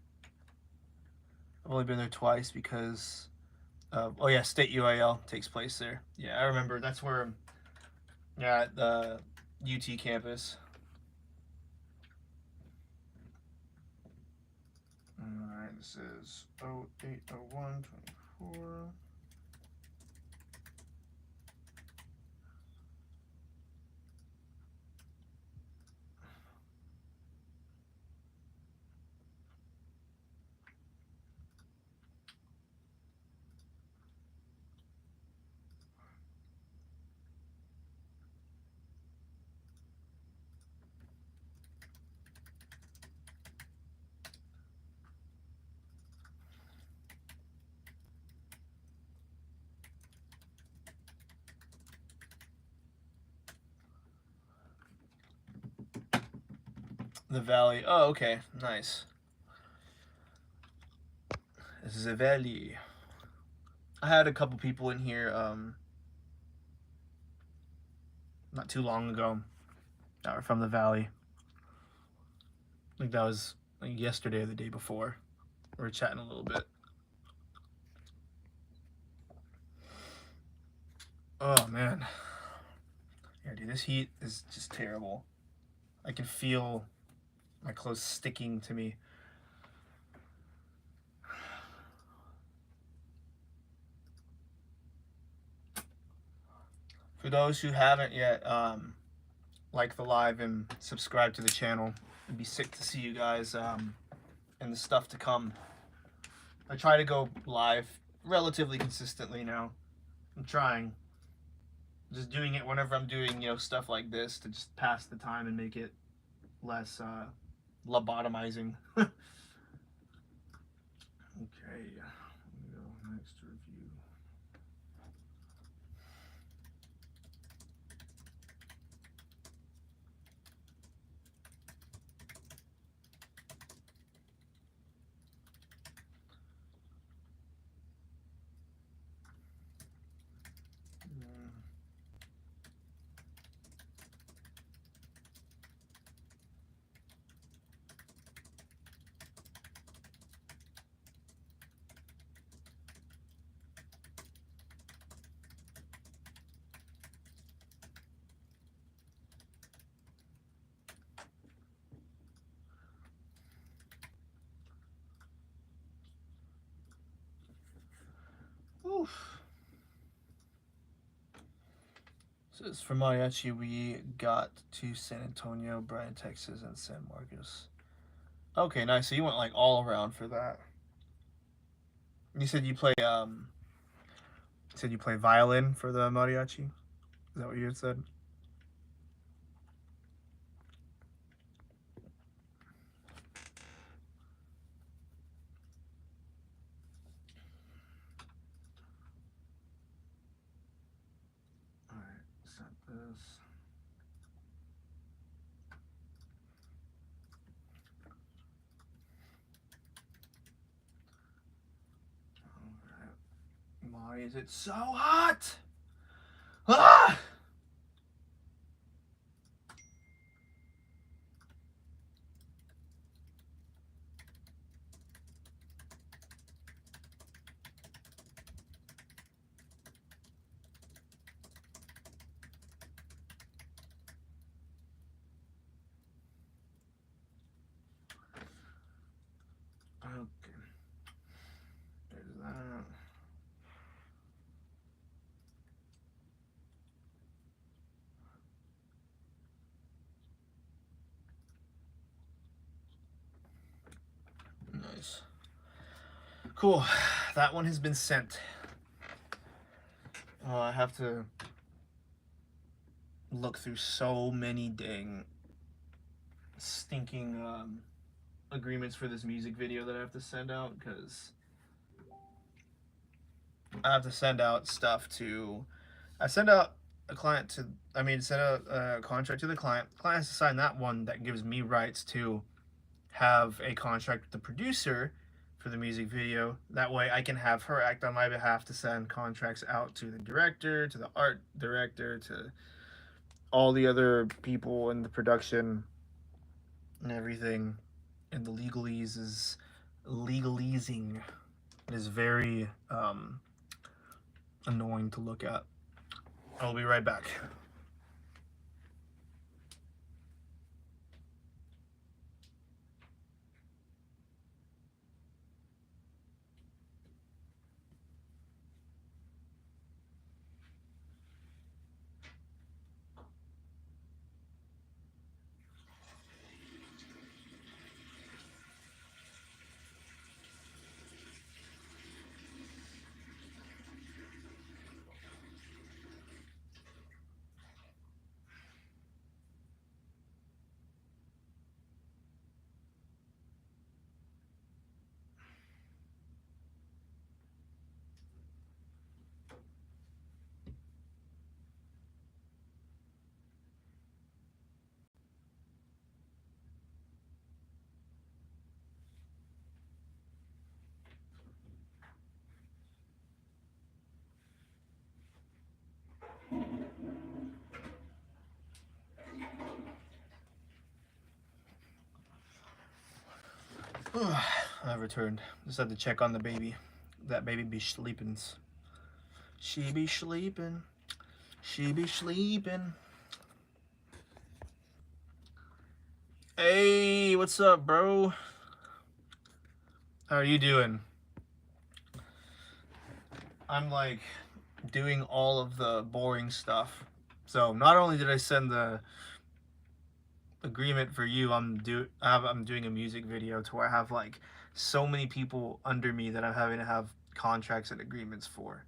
I've only been there twice because, oh yeah, State UIL takes place there. Yeah, I remember. That's where, yeah, at the UT campus. Alright, this is 080124. The Valley. Oh, okay. Nice. This is a valley. I had a couple people in here not too long ago that were from the Valley. I think that was like yesterday or the day before. We were chatting a little bit. Oh, man. Yeah, dude, this heat is just terrible. I can feel my clothes sticking to me. For those who haven't yet, like the live and subscribe to the channel. It'd be sick to see you guys and the stuff to come. I try to go live relatively consistently now. I'm trying. Just doing it whenever I'm doing, stuff like this to just pass the time and make it less lobotomizing. Okay, go next review. Oof. So it's for mariachi. We got to San Antonio, Bryan, Texas, and San Marcos. Okay, nice. So you went like all around for that. You said you play violin for the mariachi. Is that what you had said? All right, set this. Why is it so hot? Ah! Okay. There's that. Nice. Cool. That one has been sent. I have to look through so many dang stinking agreements for this music video that I have to send out, because I have to send out stuff to. I send out a client to. I mean, send out a contract to the client. The client has to sign that one that gives me rights to have a contract with the producer for the music video. That way I can have her act on my behalf to send contracts out to the director, to the art director, to all the other people in the production and everything. And the legalizing is very annoying to look at. I'll be right back. I returned. Just had to check on the baby. That baby be sleeping. She be sleeping. She be sleeping. Hey, what's up, bro? How are you doing? I'm like doing all of the boring stuff. So not only did I send the agreement for you, I'm doing a music video to where I have like so many people under me that I'm having to have contracts and agreements for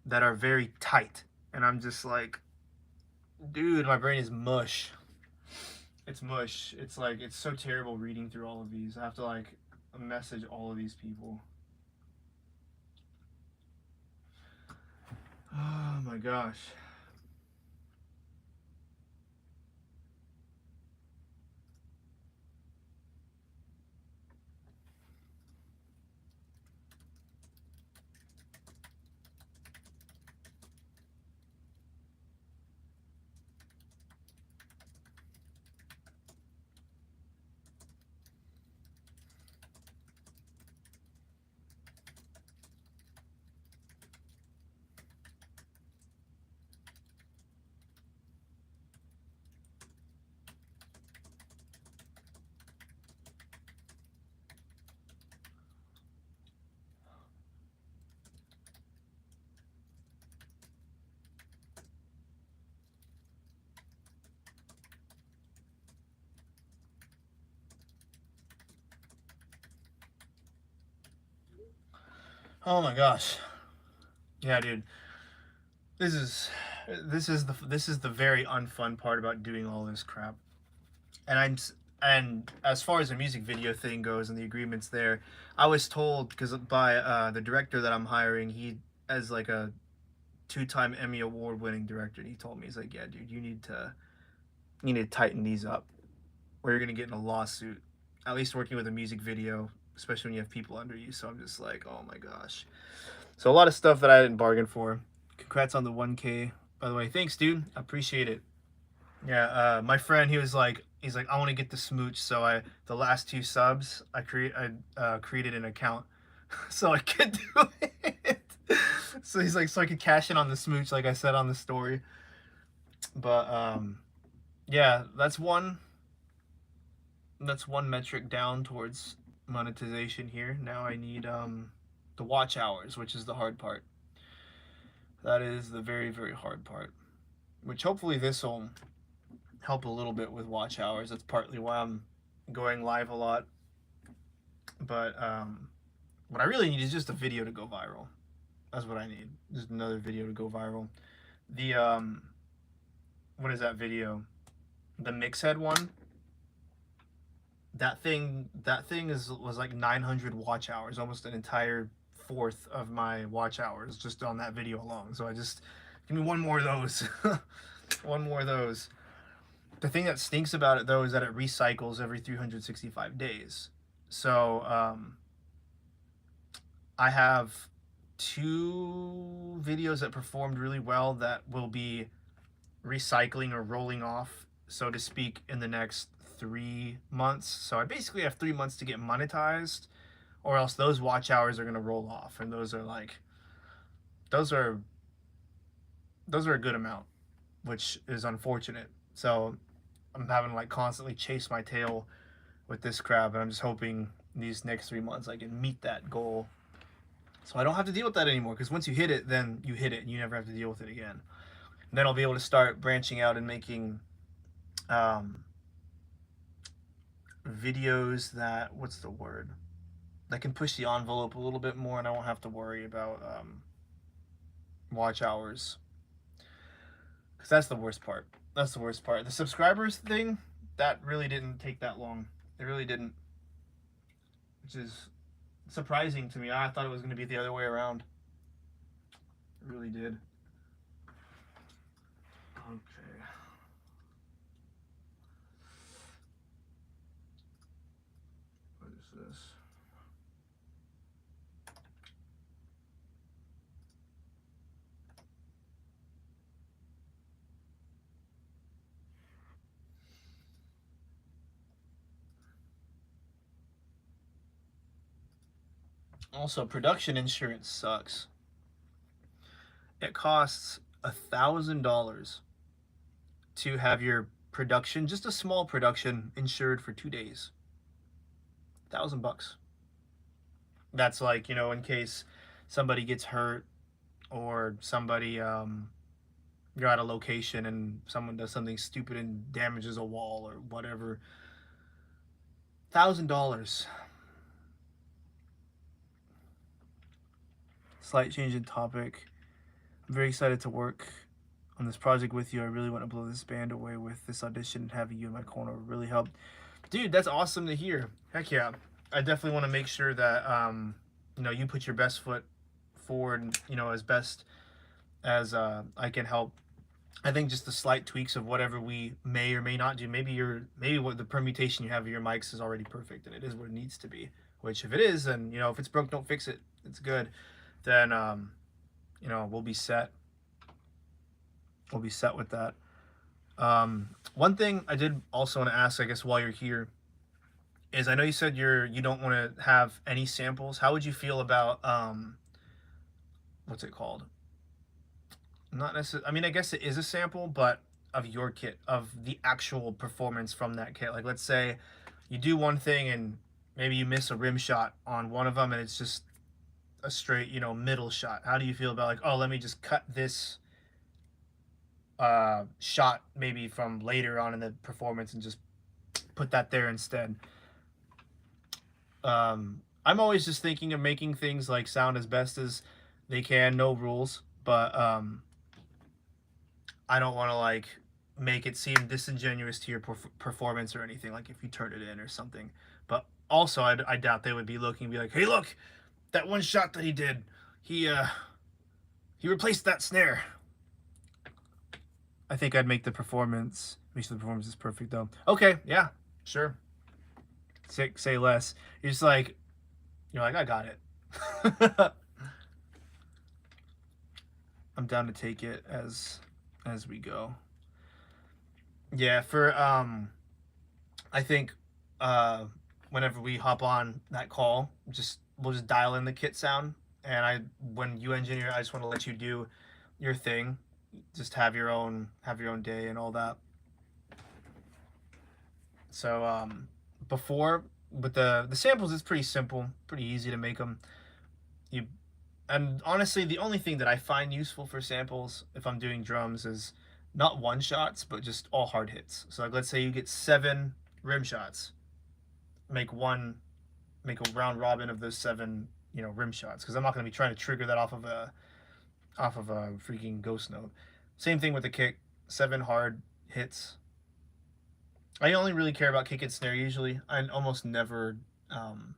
that are very tight, and I'm just like, dude, my brain is mush. It's mush. It's like, it's so terrible reading through all of these. I have to like message all of these people. Oh my gosh. Oh my gosh. Yeah, dude. This is this is the very unfun part about doing all this crap. And and as far as the music video thing goes and the agreements there, I was told because by the director that I'm hiring, he as like a two-time Emmy award winning director, and he told me, he's like, yeah, dude, you need to tighten these up, or you're gonna get in a lawsuit. At least working with a music video, especially when you have people under you. So I'm just like, oh my gosh. So a lot of stuff that I didn't bargain for. Congrats on the 1K. By the way, thanks, dude. I appreciate it. Yeah, my friend, he's like, I want to get the smooch. So the last 2 subs, I created an account so I could do it. So he's like, so I could cash in on the smooch, like I said on the story. But yeah, that's one metric down towards monetization here. Now I need the watch hours, which is the hard part. That is the very, very hard part. Which hopefully this will help a little bit with watch hours. That's partly why I'm going live a lot. But what I really need is just a video to go viral. That's what I need. Just another video to go viral. The what is that video? The Mixhead one. That thing was like 900 watch hours, almost an entire fourth of my watch hours just on that video alone. So I just give me one more of those. One more of those. The thing that stinks about it though is that it recycles every 365 days. So I have 2 videos that performed really well that will be recycling or rolling off, so to speak, in the next 3 months. So I basically have 3 months to get monetized, or else those watch hours are going to roll off, and those are like those are a good amount, which is unfortunate. So I'm having to like constantly chase my tail with this crap, and I'm just hoping these next 3 months I can meet that goal, so I don't have to deal with that anymore. Because once you hit it, then you hit it, and you never have to deal with it again. And then I'll be able to start branching out and making videos that, what's the word, that can push the envelope a little bit more, and I won't have to worry about watch hours, because that's the worst part. That's the worst part. The subscribers thing, that really didn't take that long. It really didn't, which is surprising to me. I thought it was going to be the other way around. It really did. Okay. What is this? Also, production insurance sucks. It costs $1,000 to have your production, just a small production, insured for 2 days. $1,000. That's like, in case somebody gets hurt, or somebody you're at a location and someone does something stupid and damages a wall or whatever. $1,000. Slight change in topic. I'm very excited to work on this project with you. I really want to blow this band away with this audition, and having you in my corner will really help. Dude, that's awesome to hear. Heck yeah. I definitely want to make sure that you put your best foot forward, as best as I can help. I think just the slight tweaks of whatever we may or may not do. Maybe what the permutation you have of your mics is already perfect and it is what it needs to be. Which, if it is, then if it's broke, don't fix it. It's good. Then we'll be set. We'll be set with that. One thing I did also want to ask, I guess, while you're here, is I know you said you don't want to have any samples. How would you feel about what's it called? Not necessarily. I mean, I guess it is a sample, but of your kit, of the actual performance from that kit. Like, let's say you do one thing and maybe you miss a rim shot on one of them, and it's just a straight, middle shot. How do you feel about, like, oh, let me just cut this shot maybe from later on in the performance and just put that there instead? I'm always just thinking of making things like sound as best as they can, no rules, but I don't want to like make it seem disingenuous to your performance or anything, like if you turn it in or something. But also, I doubt they would be looking and be like, "Hey, look, that one shot that he did, he uh he replaced that snare." I think I'd make the performance. Make sure the performance is perfect though. Okay, yeah, sure. Say less. You're just like, you're like, I got it. I'm down to take it as we go. Yeah, for I think whenever we hop on that call, we'll just dial in the kit sound, and when you engineer, I just want to let you do your thing. Just have your own day and all that. So before with the samples, it's pretty simple, pretty easy to make them. You and honestly, the only thing that I find useful for samples if I'm doing drums is not one shots, but just all hard hits. So like, let's say you get 7 rim shots, make make a round robin of those 7, rim shots, because I'm not going to be trying to trigger that off of a freaking ghost note. Same thing with the kick, 7 hard hits. I only really care about kick and snare usually. I almost um,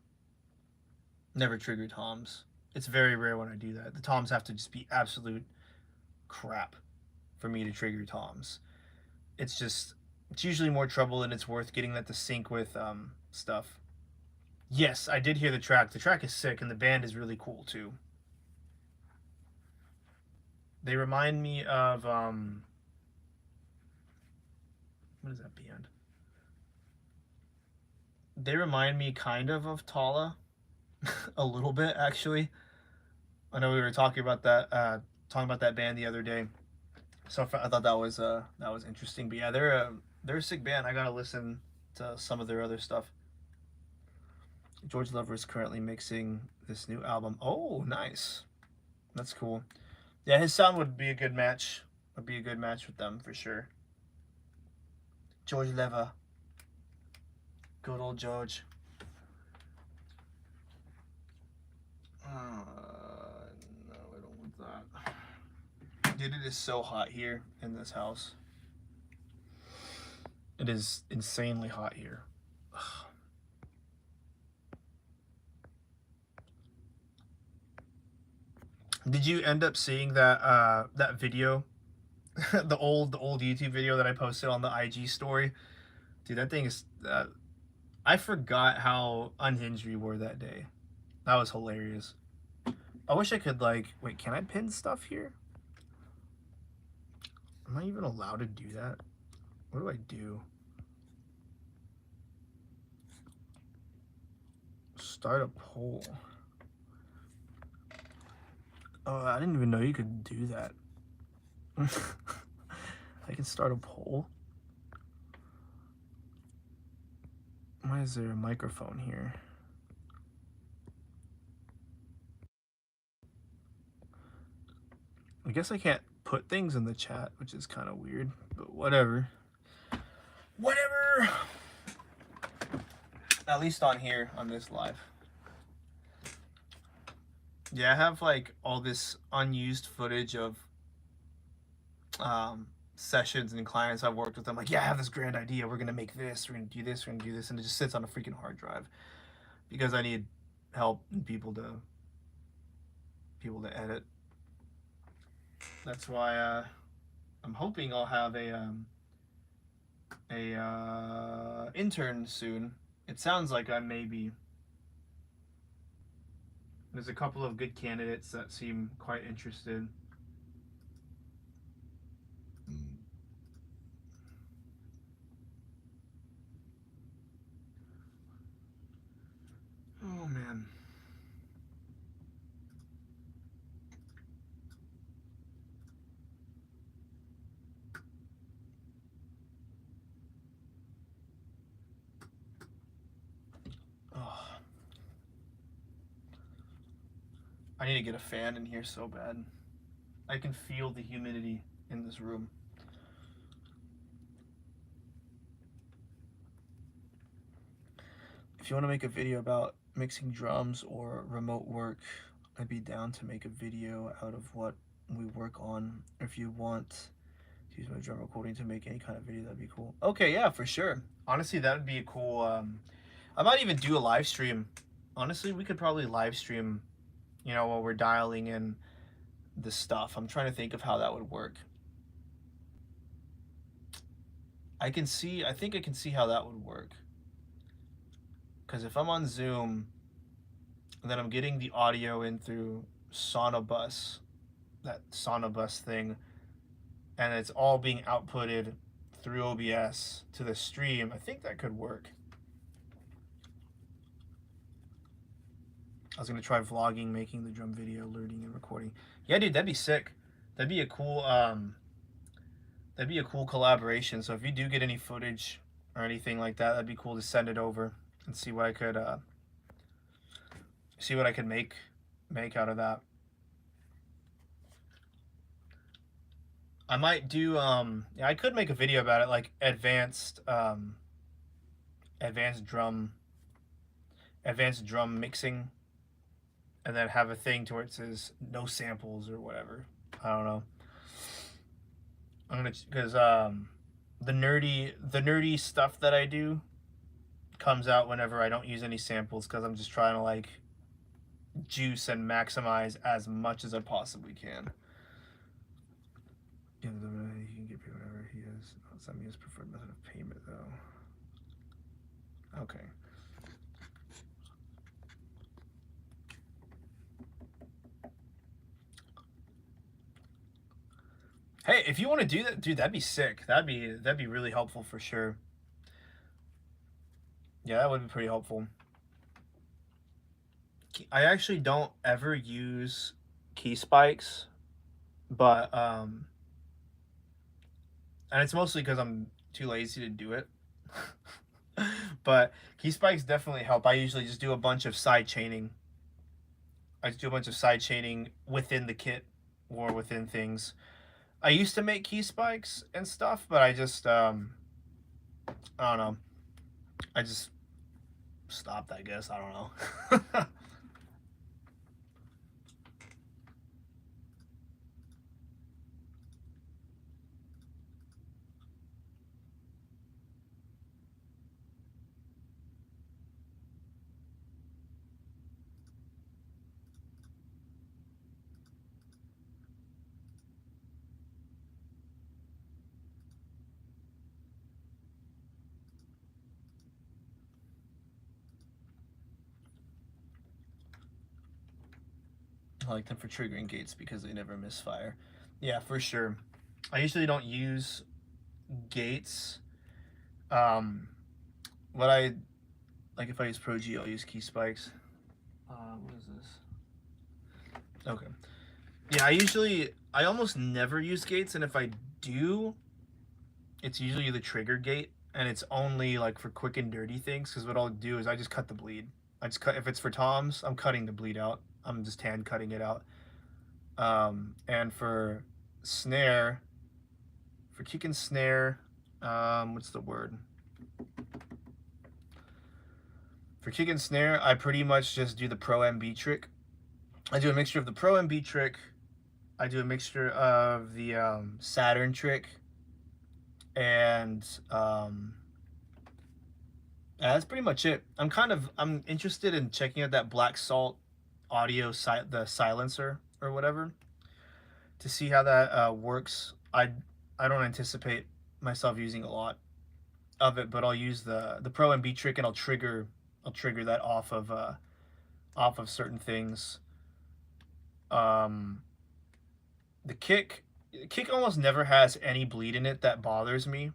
never trigger toms. It's very rare when I do that. The toms have to just be absolute crap for me to trigger toms. It's usually more trouble than it's worth getting that to sync with stuff. Yes, I did hear the track. The track is sick, and the band is really cool too. They remind me of what is that band? They remind me kind of Tala, a little bit actually. I know we were talking about that band the other day, so I thought that was interesting. But yeah, they're a sick band. I gotta listen to some of their other stuff. George Lover is currently mixing this new album. Oh, nice. That's cool. Yeah, his sound would be a good match. Would be a good match with them for sure. George Lever. Good old George. No, I don't want that. Dude, it is so hot here in this house. It is insanely hot here. Did you end up seeing that video, the old YouTube video that I posted on the IG story? Dude, that thing is. I forgot how unhinged we were that day. That was hilarious. I wish I could like. Wait, can I pin stuff here? Am I even allowed to do that? What do I do? Start a poll. Oh, I didn't even know you could do that. I can start a poll. Why is there a microphone here? I guess I can't put things in the chat, which is kind of weird, but whatever. Whatever! At least on here, on this live. Yeah, I have like all this unused footage of sessions and clients I've worked with. I'm like, yeah, I have this grand idea. We're gonna make this. We're gonna do this. We're gonna do this, and it just sits on a freaking hard drive because I need help and people to edit. That's why I'm hoping I'll have a intern soon. It sounds like I may be. There's a couple of good candidates that seem quite interested. Oh man. Oh. I need to get a fan in here so bad. I can feel the humidity in this room. if you want to make a video about mixing drums or remote work, I'd be down to make a video out of what we work on. If you want to use my drum recording to make any kind of video, that'd be cool. Okay, yeah, for sure. Honestly, that would be a cool. I might even do a live stream. Honestly, we could probably live stream, you know, while we're dialing in the stuff. I'm trying to think of how that would work. I think I can see how that would work. Because if I'm on Zoom, and then I'm getting the audio in through Sonobus, that Sonobus thing, and it's all being outputted through OBS to the stream, I think that could work. I was gonna try vlogging, making the drum video, learning and recording. Yeah, dude, that'd be sick. That'd be a cool collaboration. So if you do get any footage or anything like that, that'd be cool to send it over and see what I could make out of that. I might do yeah, I could make a video about it, like advanced drum mixing, and then have a thing to where it says no samples or whatever. I don't know. I'm gonna, because the nerdy stuff that I do comes out whenever I don't use any samples, because I'm just trying to like juice and maximize as much as I possibly can. Yeah, he can get paid whatever he is. Does that mean his preferred method of payment though? Okay. Hey, if you want to do that, dude, that'd be sick. That'd be really helpful for sure. Yeah, that would be pretty helpful. I actually don't ever use key spikes, but and it's mostly because I'm too lazy to do it. But key spikes definitely help. I usually just do a bunch of side chaining. I just do a bunch of side chaining within the kit or within things. I used to make key spikes and stuff, but I just I don't know. I just stopped, I guess. I don't know. I like them for triggering gates because they never misfire. Yeah, for sure. I usually don't use gates. What I like, if I use Pro G, I'll use key spikes. What is this? Okay. Yeah, I almost never use gates, and if I do, it's usually the trigger gate, and it's only like for quick and dirty things, because what I'll do is I just cut the bleed. I just cut, if it's for toms, I'm cutting the bleed out. I'm just hand cutting it out. And for snare, for kick and snare, what's the word? For kick and snare, I pretty much just do the Pro MB trick. I do a mixture of the Pro MB trick. I do a mixture of the Saturn trick, and that's pretty much it. I'm interested in checking out that Black Salt audio, the silencer or whatever, to see how that works. I don't anticipate myself using a lot of it, but I'll use the Pro MB trick, and I'll trigger that off of certain things. The kick almost never has any bleed in it that bothers me.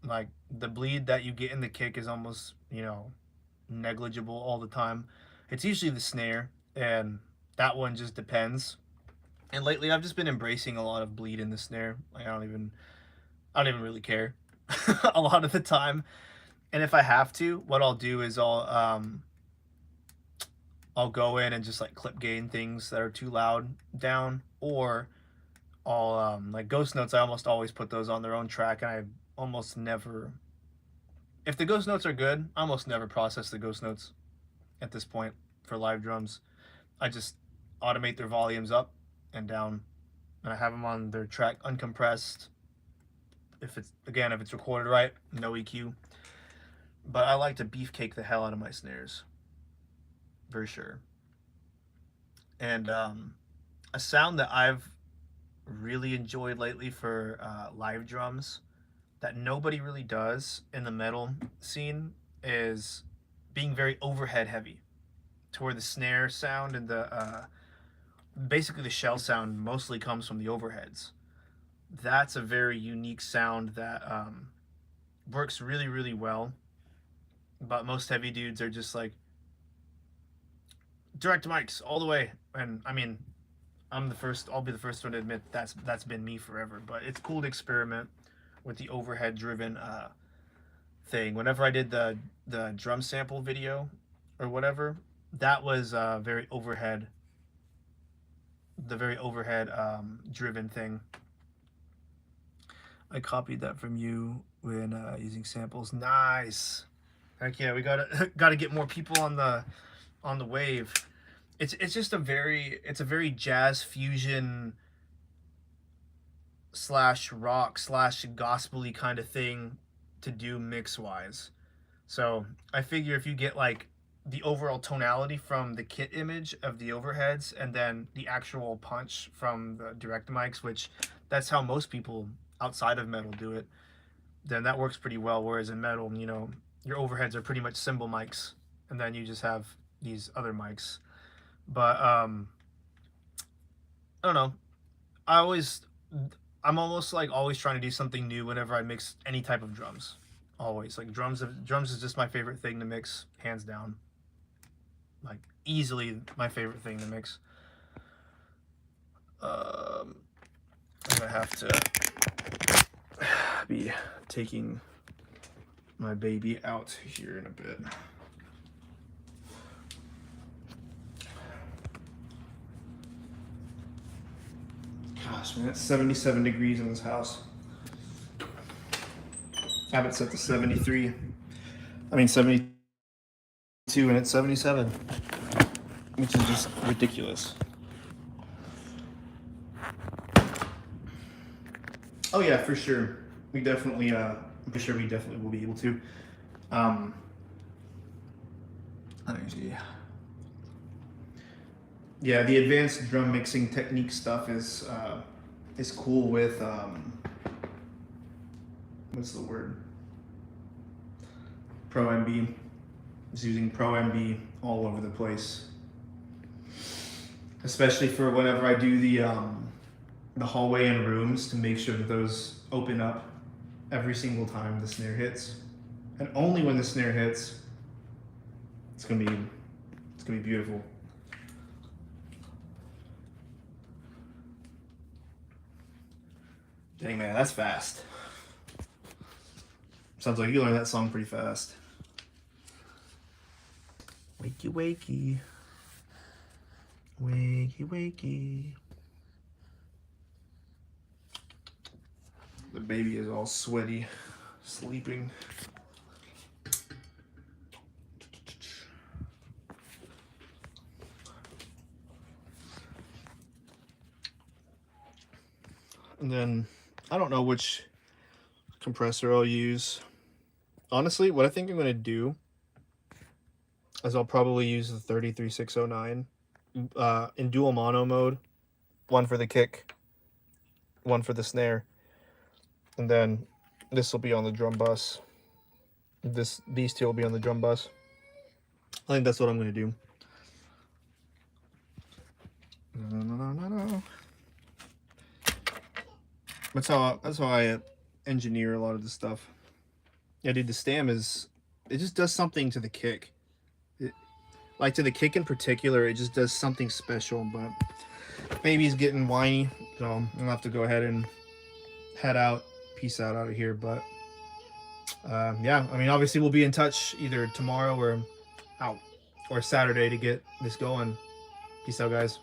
Like, the bleed that you get in the kick is almost, you know, negligible all the time. It's usually the snare, and that one just depends. And lately I've just been embracing a lot of bleed in the snare. Like, I don't even really care a lot of the time. And if I have to, what I'll do is I'll go in and just like clip gain things that are too loud down, or I'll like ghost notes. I almost always put those on their own track, and I almost never if the ghost notes are good, I almost never process the ghost notes at this point for live drums. I just automate their volumes up and down, and I have them on their track uncompressed. If it's recorded right, no EQ. But I like to beefcake the hell out of my snares, for sure. And a sound that I've really enjoyed lately for live drums that nobody really does in the metal scene is being very overhead heavy, to where the snare sound and the basically the shell sound mostly comes from the overheads. That's a very unique sound that works really, really well. But most heavy dudes are just like direct mics all the way. And I mean, I'll be the first one to admit that's been me forever. But it's cool to experiment with the overhead driven thing. Whenever I did the drum sample video or whatever, that was very overhead, the very overhead driven thing. I copied that from you when using samples. Nice. Heck yeah, we gotta get more people on the wave. It's just a very jazz fusion slash rock slash gospel-y kind of thing to do mix wise. So I figure if you get like the overall tonality from the kit image of the overheads and then the actual punch from the direct mics, which that's how most people outside of metal do it, then that works pretty well. Whereas in metal, you know, your overheads are pretty much cymbal mics, and then you just have these other mics. But I don't know. I'm almost like always trying to do something new whenever I mix any type of drums. Always like drums is just my favorite thing to mix, hands down. Like easily my favorite thing to mix. I'm gonna have to be taking my baby out here in a bit. Gosh, man, it's 77 degrees in this house. I have it set to 73. I mean 72, and it's 77, which is just ridiculous. Oh yeah, for sure. We definitely, I'm sure we definitely will be able to. Let me see. Yeah, the advanced drum mixing technique stuff is cool with what's the word? Pro MB. Just using Pro MB all over the place. Especially for whenever I do the hallway and rooms, to make sure that those open up every single time the snare hits. And only when the snare hits, it's gonna be beautiful. Dang man, that's fast. Sounds like you learned that song pretty fast. Wakey wakey. Wakey wakey. The baby is all sweaty, sleeping. And then I don't know which compressor I'll use. Honestly, what I think I'm gonna do is I'll probably use the 33609 in dual mono mode. One for the kick, one for the snare. And then this will be on the drum bus. These two will be on the drum bus. I think that's what I'm gonna do. That's how I engineer a lot of the stuff. Yeah, dude, the stem it just does something to the kick. Like to the kick in particular, it just does something special. But maybe he's getting whiny, so I'm gonna have to go ahead and head out. Peace out of here. But yeah, I mean, obviously we'll be in touch either tomorrow or Saturday to get this going. Peace out, guys.